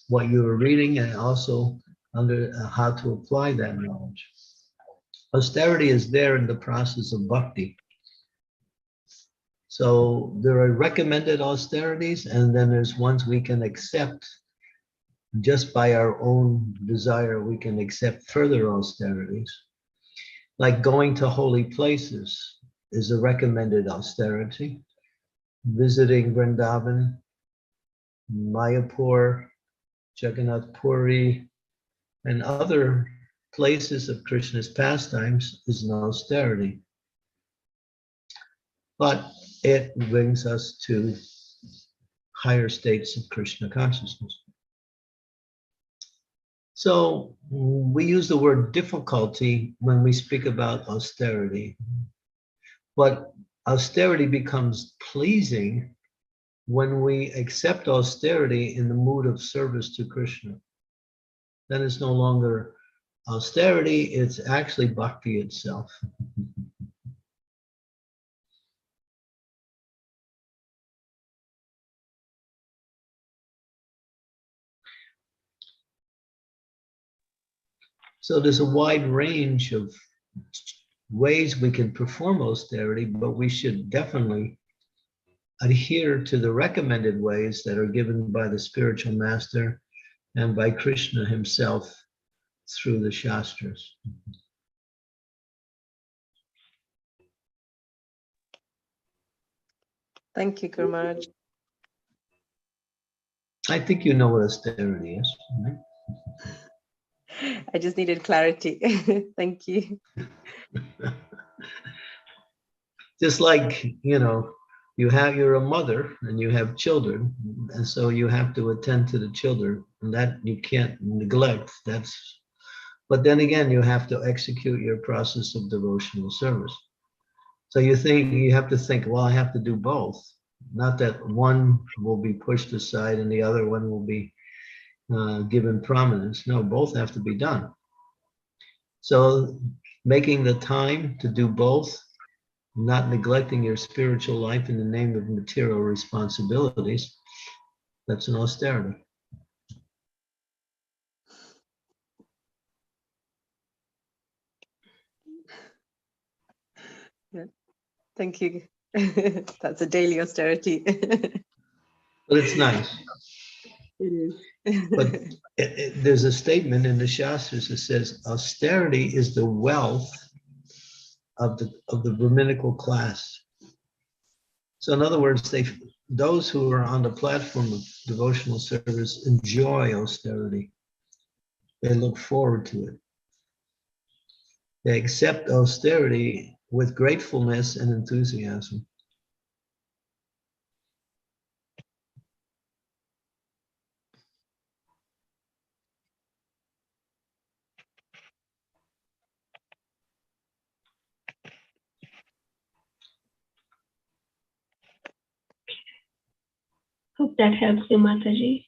what you are reading, and also how to apply that knowledge. Austerity is there in the process of bhakti. So there are recommended austerities, and then there's ones we can accept just by our own desire. We can accept further austerities. Like going to holy places is a recommended austerity. Visiting Vrindavan, Mayapur, Jagannath Puri, and other places of Krishna's pastimes is an austerity. But it brings us to higher states of Krishna consciousness. So we use the word difficulty when we speak about austerity, but austerity becomes pleasing when we accept austerity in the mood of service to Krishna. Then it's no longer austerity, it's actually bhakti itself. So there's a wide range of ways we can perform austerity, but we should definitely adhere to the recommended ways that are given by the spiritual master and by Krishna himself through the Shastras. Thank you, Guru Maharaj. I think you know what austerity is, right? I just needed clarity. Thank you. Just like, you're a mother and you have children, and so you have to attend to the children, and that you can't neglect. But then again, you have to execute your process of devotional service. So you have to think, well, I have to do both. Not that one will be pushed aside and the other one will be given prominence. No, both have to be done. So making the time to do both, not neglecting your spiritual life in the name of material responsibilities, that's an austerity. Yeah. Thank you. That's a daily austerity. But it's nice. It is. But there's a statement in the Shastras that says austerity is the wealth of the Brahminical class. So in other words, those who are on the platform of devotional service enjoy austerity. They look forward to it. They accept austerity with gratefulness and enthusiasm. Hope that helps you, Mataji.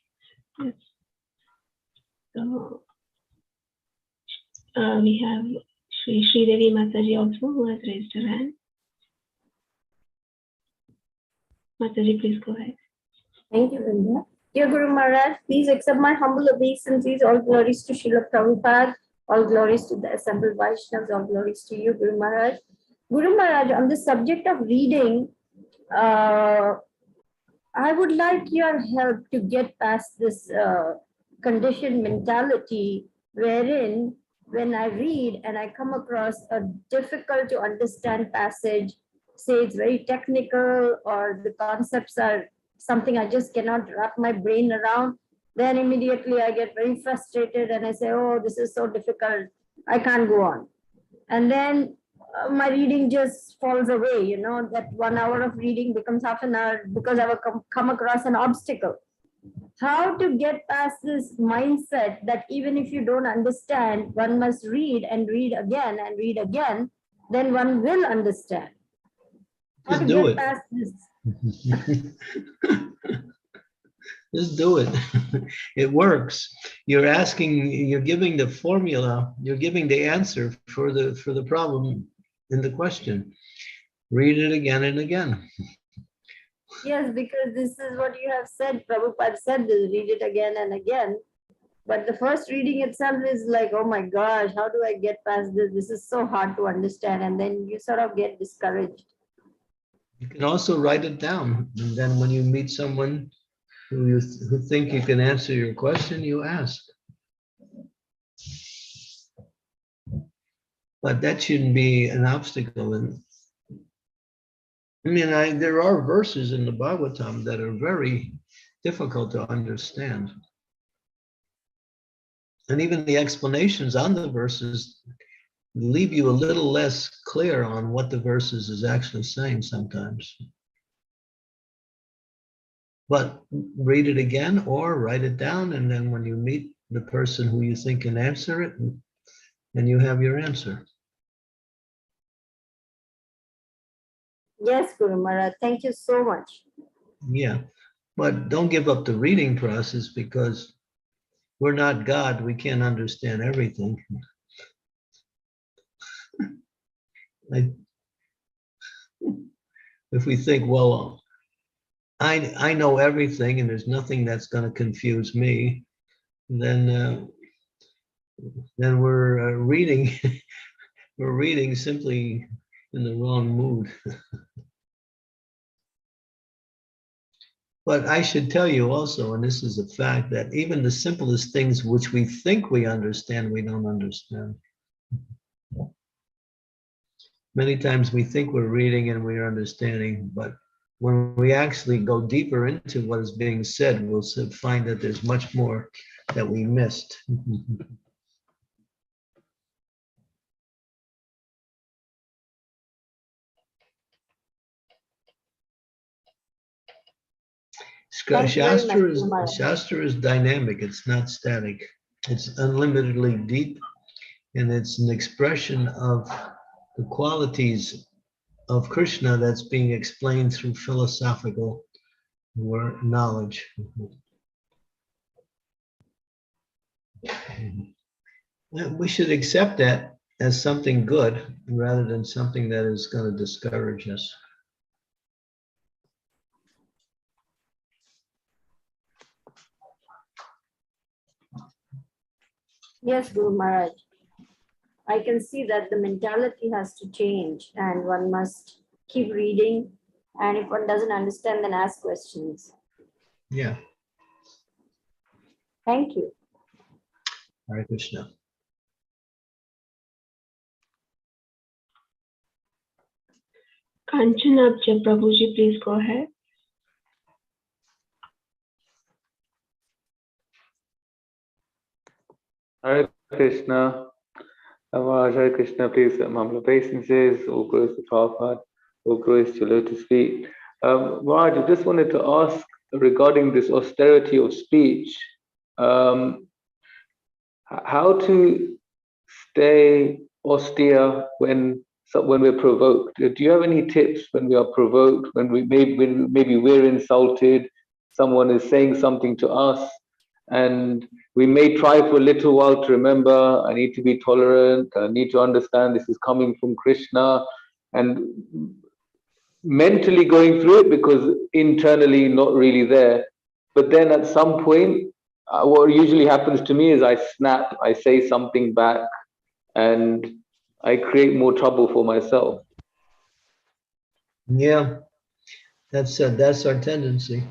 Yes. So we have Sri Devi Mataji also, who has raised her hand. Mataji, please go ahead. Thank you, Vrinda. Dear Guru Maharaj, please accept my humble obeisances. All glories to Srila Prabhupada. All glories to the assembled Vaishnavas. All glories to you, Guru Maharaj. Guru Maharaj, on the subject of reading, I would like your help to get past this conditioned mentality wherein when I read and I come across a difficult to understand passage, say it's very technical or the concepts are something I just cannot wrap my brain around, then immediately I get very frustrated and I say, oh, this is so difficult, I can't go on. And then my reading just falls away, you know, that 1 hour of reading becomes half an hour because I've come across an obstacle. How to get past this mindset that even if you don't understand, one must read and read again and read again, then one will understand. How Just to do get it. past this? Just do it. It works. You're asking, you're giving the formula, you're giving the answer for the problem in the question. Read it again and again. Yes, because this is what you have said. Prabhupada said this, read it again and again. But the first reading itself is like, oh my gosh, how do I get past this? This is so hard to understand. And then you sort of get discouraged. You can also write it down. And then when you meet someone who think you can answer your question, you ask. But that shouldn't be an obstacle. And I mean, there are verses in the Bhagavatam that are very difficult to understand. And even the explanations on the verses leave you a little less clear on what the verses is actually saying sometimes. But read it again or write it down, and then when you meet the person who you think can answer it, and you have your answer. Yes, Guru Maharaj, thank you so much. Yeah, but don't give up the reading process, because we're not God. We can't understand everything. If we think, well, I know everything and there's nothing that's going to confuse me, then we're reading we're reading simply in the wrong mood. But I should tell you also, and this is a fact, that even the simplest things which we think we understand, we don't understand. Many times we think we're reading and we're understanding, but when we actually go deeper into what is being said, we'll find that there's much more that we missed. Shastra is dynamic, it's not static. It's unlimitedly deep, and it's an expression of the qualities of Krishna that's being explained through philosophical knowledge. We should accept that as something good rather than something that is going to discourage us. Yes, Guru Maharaj. I can see that the mentality has to change and one must keep reading. And if one doesn't understand, then ask questions. Yeah. Thank you. Hare Krishna. Kanchanabja Prabhuji, please go ahead. Hare Krishna. Hare Krishna, please, humble obeisances, all glories to Prabhupada, all glories to Lotus feet. Raj, I just wanted to ask regarding this austerity of speech, how to stay austere when we're provoked. Do you have any tips when we are provoked, when maybe we're insulted, someone is saying something to us, and we may try for a little while to remember, I need to be tolerant, I need to understand this is coming from Krishna, and mentally going through it because internally not really there. But then at some point, what usually happens to me is I snap, I say something back, and I create more trouble for myself. Yeah, that's our tendency.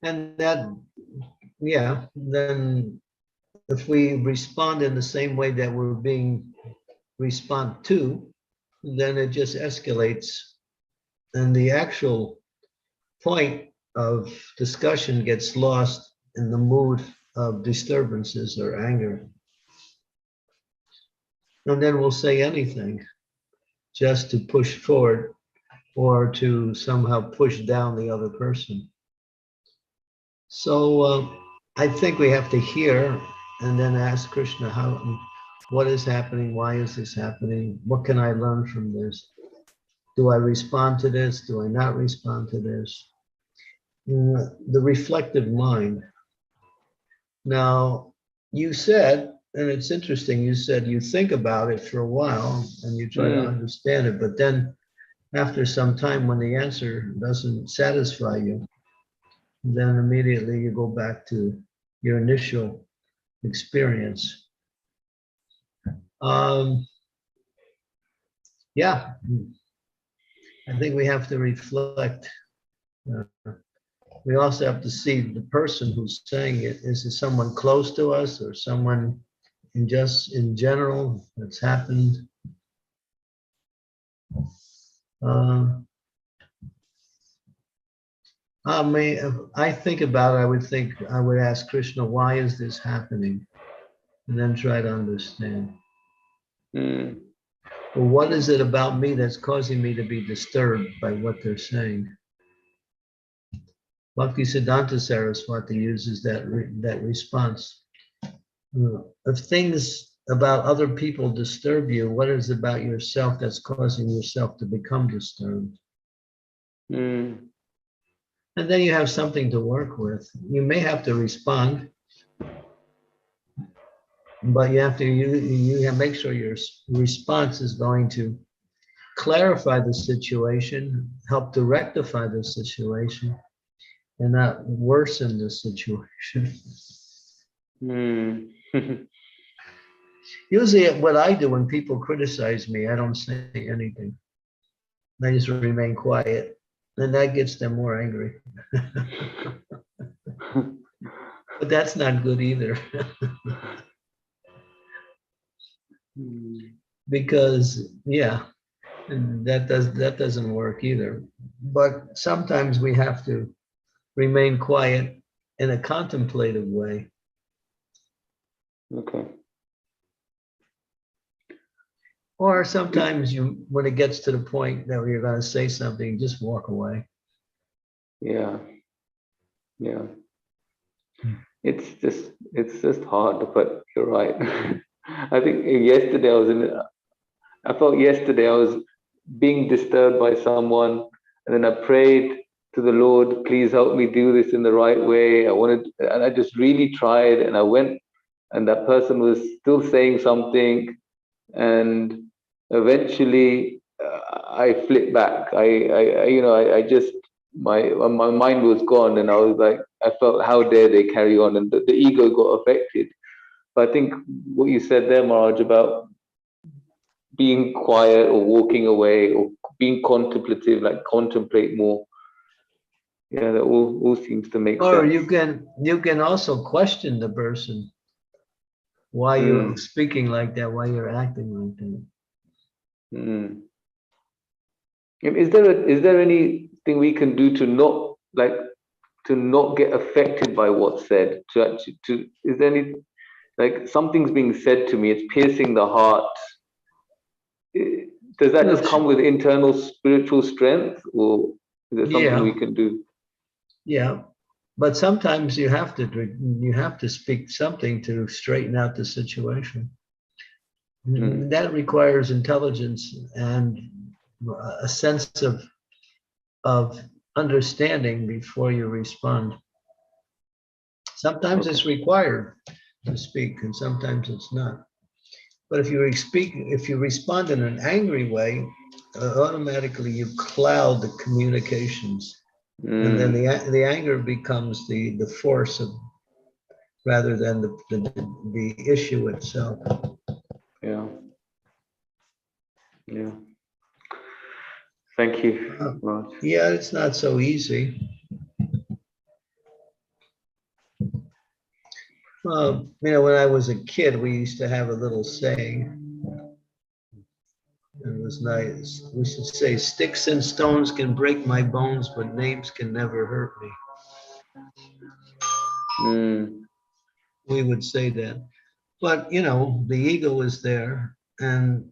And that, yeah, then if we respond in the same way that we're being responded to, then it just escalates. And the actual point of discussion gets lost in the mood of disturbances or anger. And then we'll say anything just to push forward or to somehow push down the other person. So I think we have to hear and then ask Krishna, what is happening? Why is this happening? What can I learn from this? Do I respond to this? Do I not respond to this? The reflective mind. Now, you said, and it's interesting, you said you think about it for a while and you try to understand it, but then after some time when the answer doesn't satisfy you, then immediately you go back to your initial experience. Yeah, I think we have to reflect. We also have to see the person who's saying it. Is it someone close to us or someone in general that's happened? I think about it, I would ask Krishna, why is this happening? And then try to understand. Well, what is it about me that's causing me to be disturbed by what they're saying? Bhaktisiddhanta Saraswati uses that response. If things about other people disturb you, what is it about yourself that's causing yourself to become disturbed? And then you have something to work with. You may have to respond, but you have to make sure your response is going to clarify the situation, help to rectify the situation, and not worsen the situation. Usually what I do when people criticize me, I don't say anything. I just remain quiet. And that gets them more angry. But that's not good either. Because, yeah, that doesn't work either. But sometimes we have to remain quiet in a contemplative way. Okay. Or sometimes when it gets to the point that you're going to say something, just walk away. Yeah. It's just hard, but you're right. I think yesterday I felt yesterday I was being disturbed by someone, and then I prayed to the Lord, please help me do this in the right way. And I just really tried, and I went, and that person was still saying something, and eventually I flipped back. I just my mind was gone, and I was like, I felt, how dare they carry on, and the ego got affected. But I think what you said there, Maharaj, about being quiet or walking away or being contemplative, like contemplate more. Yeah, that all seems to make sense. Or you can also question the person. Why you're speaking like that, why you're acting like that. Is there anything we can do to not get affected by what's said? Is there any, like, something's being said to me, it's piercing the heart? Does that just come with internal spiritual strength, or is there something we can do? Yeah, but sometimes you have to speak something to straighten out the situation. That requires intelligence and a sense of understanding before you respond. Sometimes it's required to speak, and sometimes it's not. But if you respond in an angry way, automatically you cloud the communications. And then the anger becomes the force rather than the issue itself. Yeah. Thank you. Yeah, it's not so easy. When I was a kid, we used to have a little saying. It was nice. We should say, sticks and stones can break my bones, but names can never hurt me. We would say that. But, you know, the ego is there. And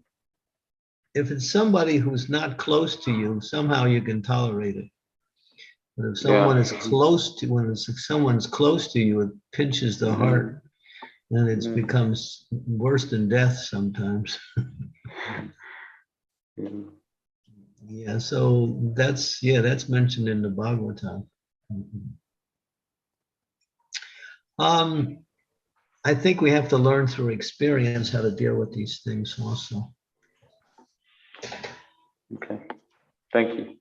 if it's somebody who's not close to you, somehow you can tolerate it. But if someone is close to, when someone's close to you, it pinches the heart, and it becomes worse than death sometimes. Yeah, so that's mentioned in the Bhagavatam. I think we have to learn through experience how to deal with these things also. Okay, thank you.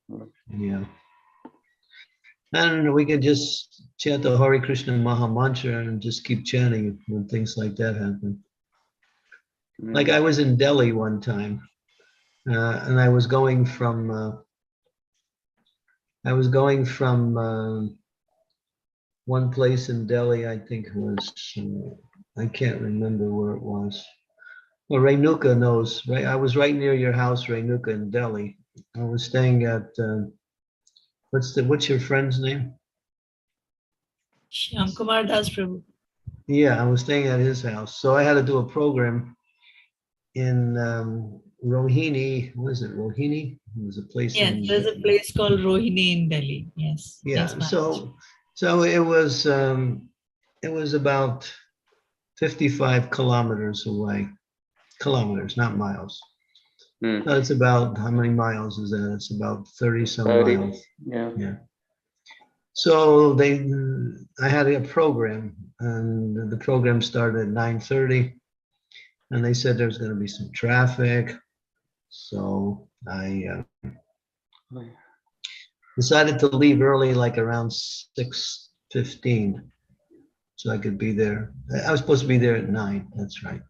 Yeah. And we could just chant the Hare Krishna Maha Mantra and just keep chanting when things like that happen. Like I was in Delhi one time, and I was going from one place in Delhi, I think it was, I can't remember where it was. Well, Renuka knows, right? I was right near your house, Renuka, in Delhi. I was staying at, what's your friend's name? Shyam Kumar Das Prabhu. Yeah, I was staying at his house. So I had to do a program in Rohini. What is it, Rohini? There's a place. Yes, there's a place called Rohini in Delhi. Yes. Yeah, yes, so it was about 55 kilometers away. Kilometers, not miles. So it's about, how many miles is that? It's about 30 some 30, miles. yeah. So I had a program, and the program started at 9:30, and they said there's going to be some traffic. So I decided to leave early, like around 6:15, so I could be there. I was supposed to be there at 9, that's right.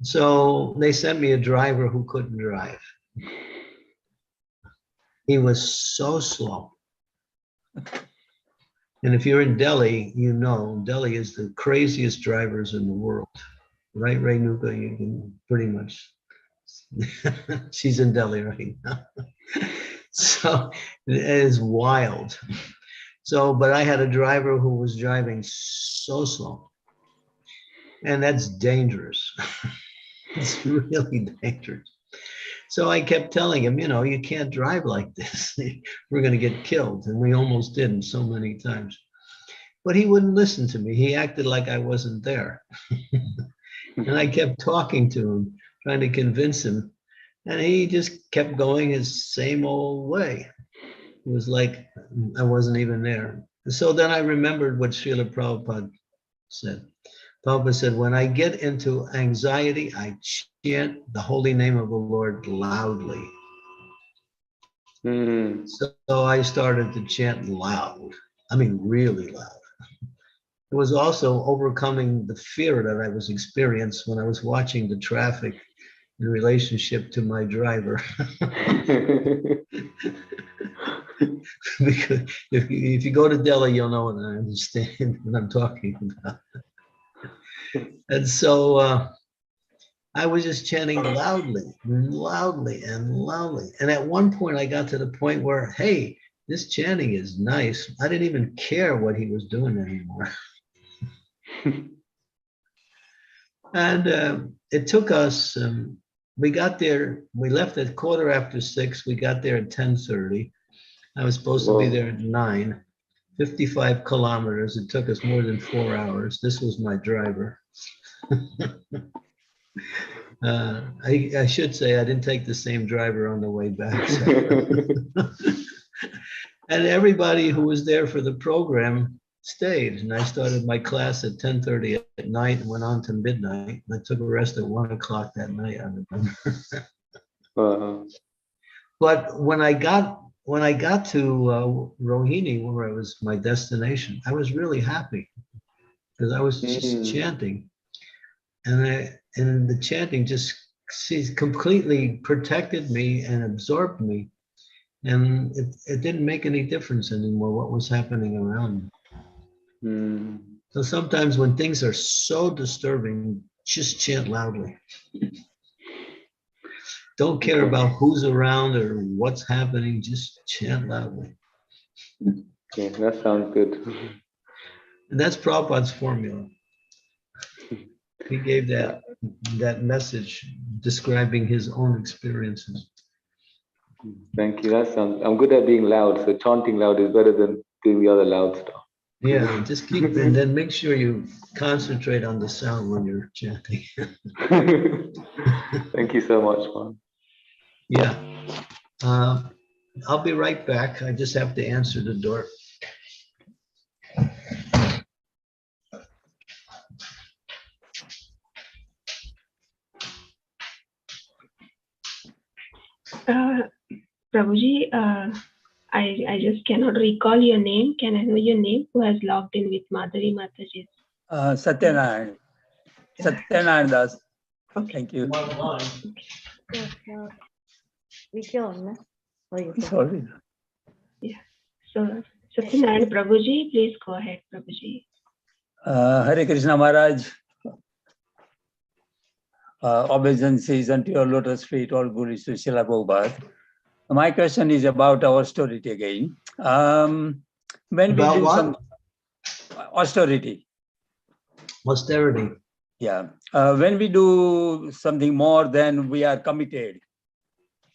So they sent me a driver who couldn't drive. He was so slow. And if you're in Delhi, you know, Delhi is the craziest drivers in the world. Right, Renuka? You can pretty much, she's in Delhi right now. So it is wild. So, but I had a driver who was driving so slow. And that's dangerous. It's really dangerous. So I kept telling him, you know, you can't drive like this. We're going to get killed. And we almost didn't so many times. But he wouldn't listen to me. He acted like I wasn't there. And I kept talking to him, trying to convince him. And he just kept going his same old way. It was like I wasn't even there. So then I remembered what Srila Prabhupada said. Prabhupada said, when I get into anxiety, I chant the holy name of the Lord loudly. So I started to chant loud. I mean, really loud. It was also overcoming the fear that I was experiencing when I was watching the traffic in relationship to my driver. Because if you go to Delhi, you'll know what I understand what I'm talking about. And so I was just chanting loudly. And at one point I got to the point where, hey, this chanting is nice. I didn't even care what he was doing anymore. And it took us, we got there, we left at 6:15. We got there at 10:30. I was supposed to be there at 9, 55 kilometers. It took us more than 4 hours. This was my driver. I should say I didn't take the same driver on the way back. So. And everybody who was there for the program stayed. And I started my class at 10:30 at night and went on to midnight. And I took a rest at 1 o'clock that night, I remember. But when I got to Rohini, where it was my destination, I was really happy because I was just chanting. And the chanting just completely protected me and absorbed me. And it didn't make any difference anymore what was happening around me. So sometimes when things are so disturbing, just chant loudly. Don't care about who's around or what's happening. Just chant loudly. Okay, that sounds good. And that's Prabhupada's formula. He gave that message describing his own experiences. Thank you. That sounds. I'm good at being loud, so chanting loud is better than doing the other loud stuff. Yeah, just keep, and then make sure you concentrate on the sound when you're chanting. Thank you so much, man. Yeah. I'll be right back. I just have to answer the door. Prabhuji, I just cannot recall your name. Can I know your name? Who has logged in with Madhuri Mataji? Satyanarayan. Satyanarayan Das. Okay. Thank you. Sorry. Yeah. So, Satyanarayan Prabhuji, please go ahead, Prabhuji. Hare Krishna Maharaj. Obeisances unto your lotus feet, all glories to Srila Prabhupada. My question is about austerity again. When we About do what? some austerity. Austerity. Yeah. When we do something more than we are committed,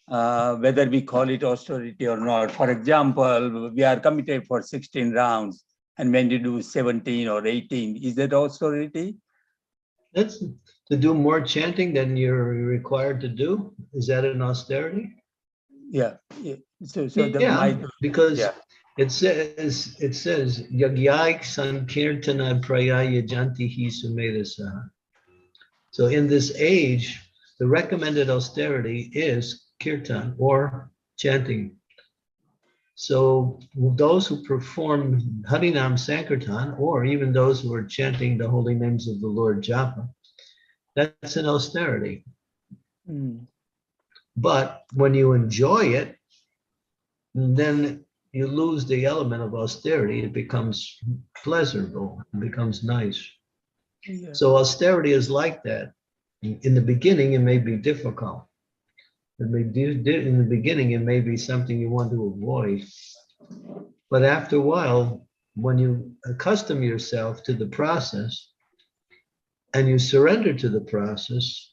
whether we call it austerity or not. For example, we are committed for 16 rounds, and when you do 17 or 18, is that austerity? That's to do more chanting than you're required to do. Is that an austerity? Yeah. So because it says Yagyaik Sankirtana Prayaya Jantihi Sumedasa. So in this age, the recommended austerity is kirtan or chanting. So those who perform Harinam Sankirtan, or even those who are chanting the holy names of the Lord Japa, that's an austerity. Mm. But when you enjoy it, then you lose the element of austerity. It becomes pleasurable, it becomes nice. Yeah. So austerity is like that. In the beginning, it may be difficult. In the beginning, it may be something you want to avoid. But after a while, when you accustom yourself to the process and you surrender to the process,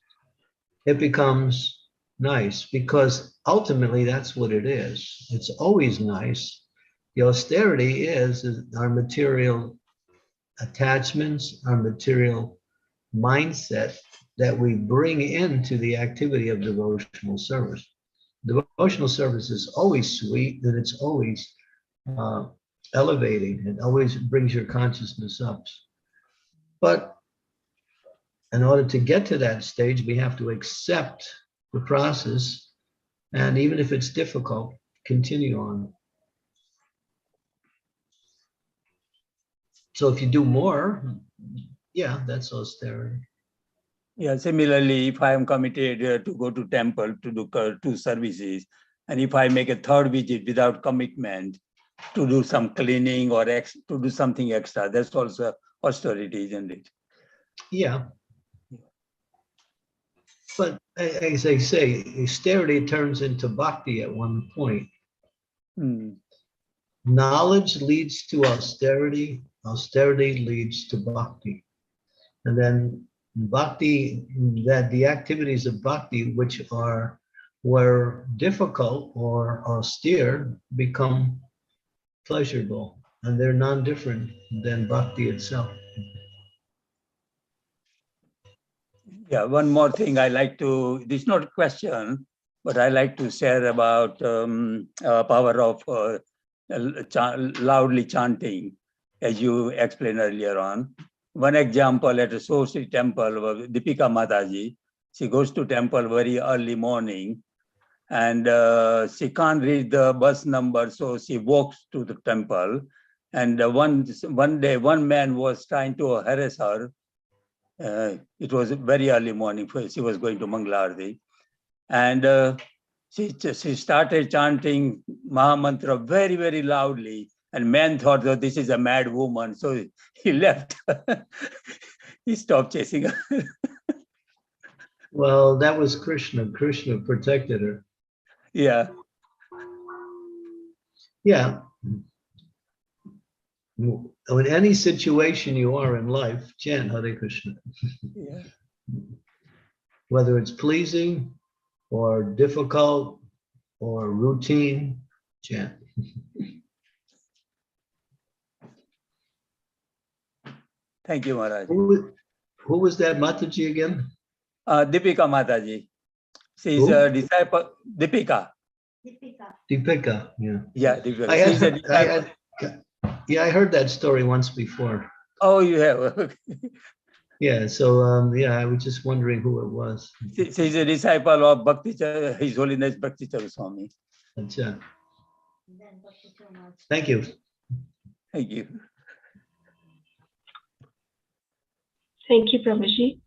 it becomes nice, because ultimately that's what it is. It's always nice. The austerity is our material attachments, our material mindset that we bring into the activity of devotional service. Devotional service is always sweet, and it's always elevating. It always brings your consciousness up. But in order to get to that stage, we have to accept the process, and even if it's difficult, continue on. So if you do more, yeah, that's austerity. Yeah, similarly, if I am committed to go to temple to do 2 services, and if I make a 3rd visit without commitment to do some cleaning or to do something extra, that's also austerity, isn't it? Yeah. But as I say, austerity turns into bhakti at one point. Mm. Knowledge leads to austerity, austerity leads to bhakti. And then bhakti, that the activities of bhakti, which were difficult or austere, become pleasurable, and they're non-different than bhakti itself. Yeah, one more thing I like to, this is not a question, but I like to share about power of loudly chanting, as you explained earlier on. One example at a Sri temple, Deepika Mataji, she goes to temple very early morning, and she can't read the bus number, so she walks to the temple. And one day, one man was trying to harass her. It was very early morning. She was going to Mangalarti, and she started chanting Mahamantra very, very loudly. And man thought that this is a mad woman, so he left. He stopped chasing her. Well, that was Krishna. Krishna protected her. Yeah. Yeah. In any situation you are in life, chant Hare Krishna. Yeah. Whether it's pleasing or difficult or routine, chant. Thank you, Maharaj. Who was that Mataji again? Deepika Mataji. She is Who? a disciple. Deepika. Deepika, yeah. Yeah, Deepika. I She's a had, disciple. I heard that story once before. Oh, you have. Yeah, so yeah, I was just wondering who it was. She's a disciple of His Holiness Bhakti Swami. Achha. Thank you. Thank you. Thank you, Prabhuji.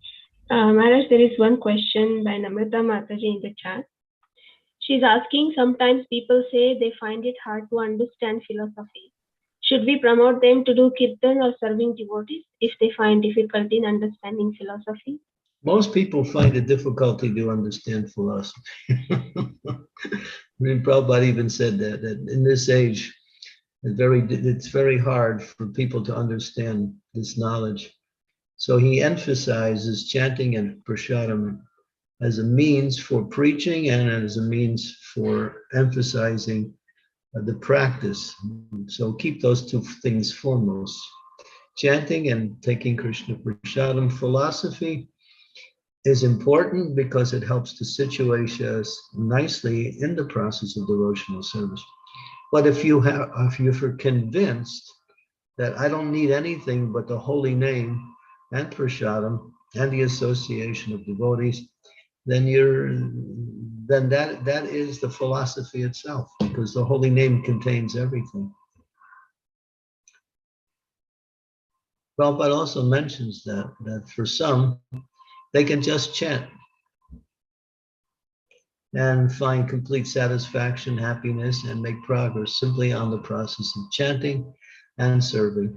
Maharaj, there is one question by Namrata Mataji in the chat. She's asking, sometimes people say they find it hard to understand philosophy. Should we promote them to do kirtan or serving devotees if they find difficulty in understanding philosophy? Most people find it difficulty to understand philosophy. I mean, Prabhupada even said that in this age, it's very hard for people to understand this knowledge. So he emphasizes chanting and prasadam as a means for preaching and as a means for emphasizing the practice. So keep those two things foremost. Chanting and taking Krishna prasadam. Philosophy is important because it helps to situate us nicely in the process of devotional service. But if you're convinced that I don't need anything but the holy name and prasadam and the association of devotees, then that is the philosophy itself, because the holy name contains everything. Prabhupada also mentions that for some, they can just chant and find complete satisfaction, happiness, and make progress simply on the process of chanting and serving.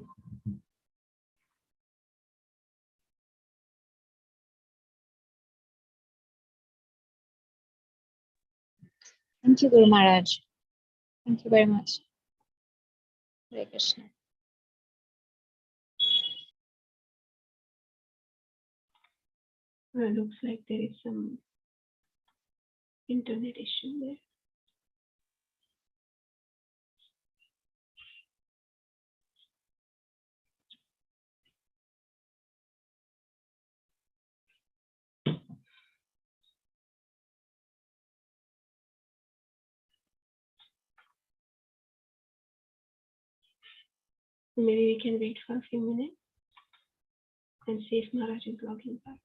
Thank you, Guru Maharaj. Thank you very much. Hare Krishna. Looks like there is some internet issue there. Maybe we can wait for a few minutes and see if Maharaj is logging back.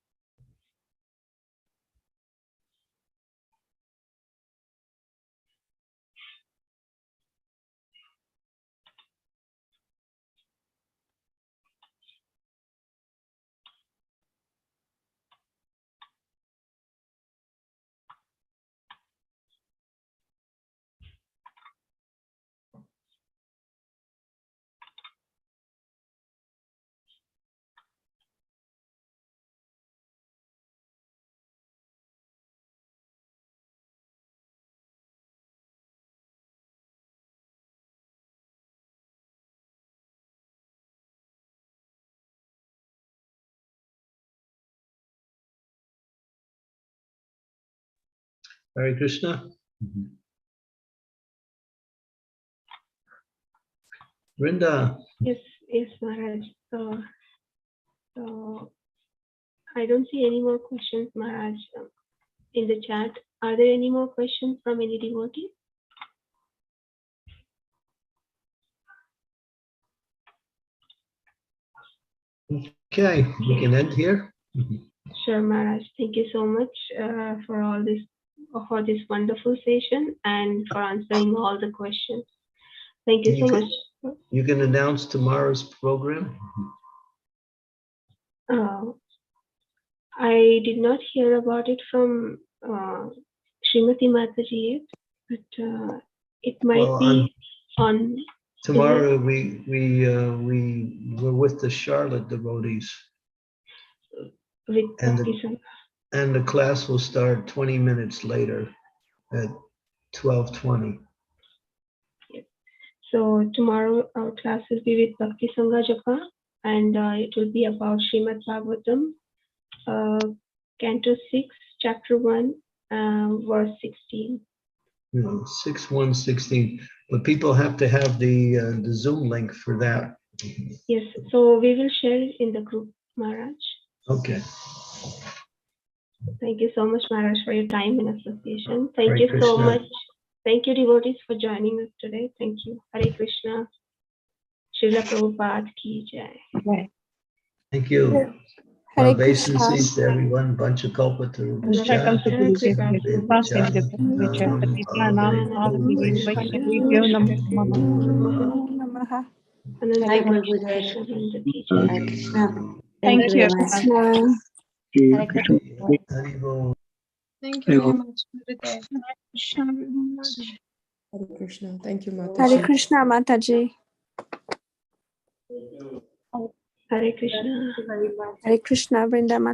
Hare Krishna. Vrinda. Yes, Maharaj. So I don't see any more questions, Maharaj, in the chat. Are there any more questions from any devotee? Okay, we can end here. Sure, Maharaj. Thank you so much for this wonderful session and for answering all the questions. Thank you so much. You can announce tomorrow's program. I did not hear about it from Srimati Mataji yet, but it might be on tomorrow. We're with the Charlotte devotees. With Bhakti Sangha. And the class will start 20 minutes later at 12:20. So tomorrow our class will be with Bhakti Sangha Japa, and it will be about Srimad-Bhagavatam, Canto 6, Chapter 1, verse 16. 6:1:16. But people have to have the Zoom link for that. Yes, so we will share it in the group, Maharaj. Okay. Thank you so much, Maharaj, for your time and association. Thank Hare you so Krishna. much. Thank you, devotees, for joining us today. Thank you. Hare Krishna. Srila Prabhupada ki jai. Thank you. Hare Obeisances to everyone. Bancha kalpataru. Namaha. Hare Krishna. Thank you. Krishna. Hare Krishna. Haribo. Thank you very much. Hare Krishna. Thank you, Mataji. Hare Krishna, Mataji. Hare Krishna. Hare Krishna, Vrinda Mataji.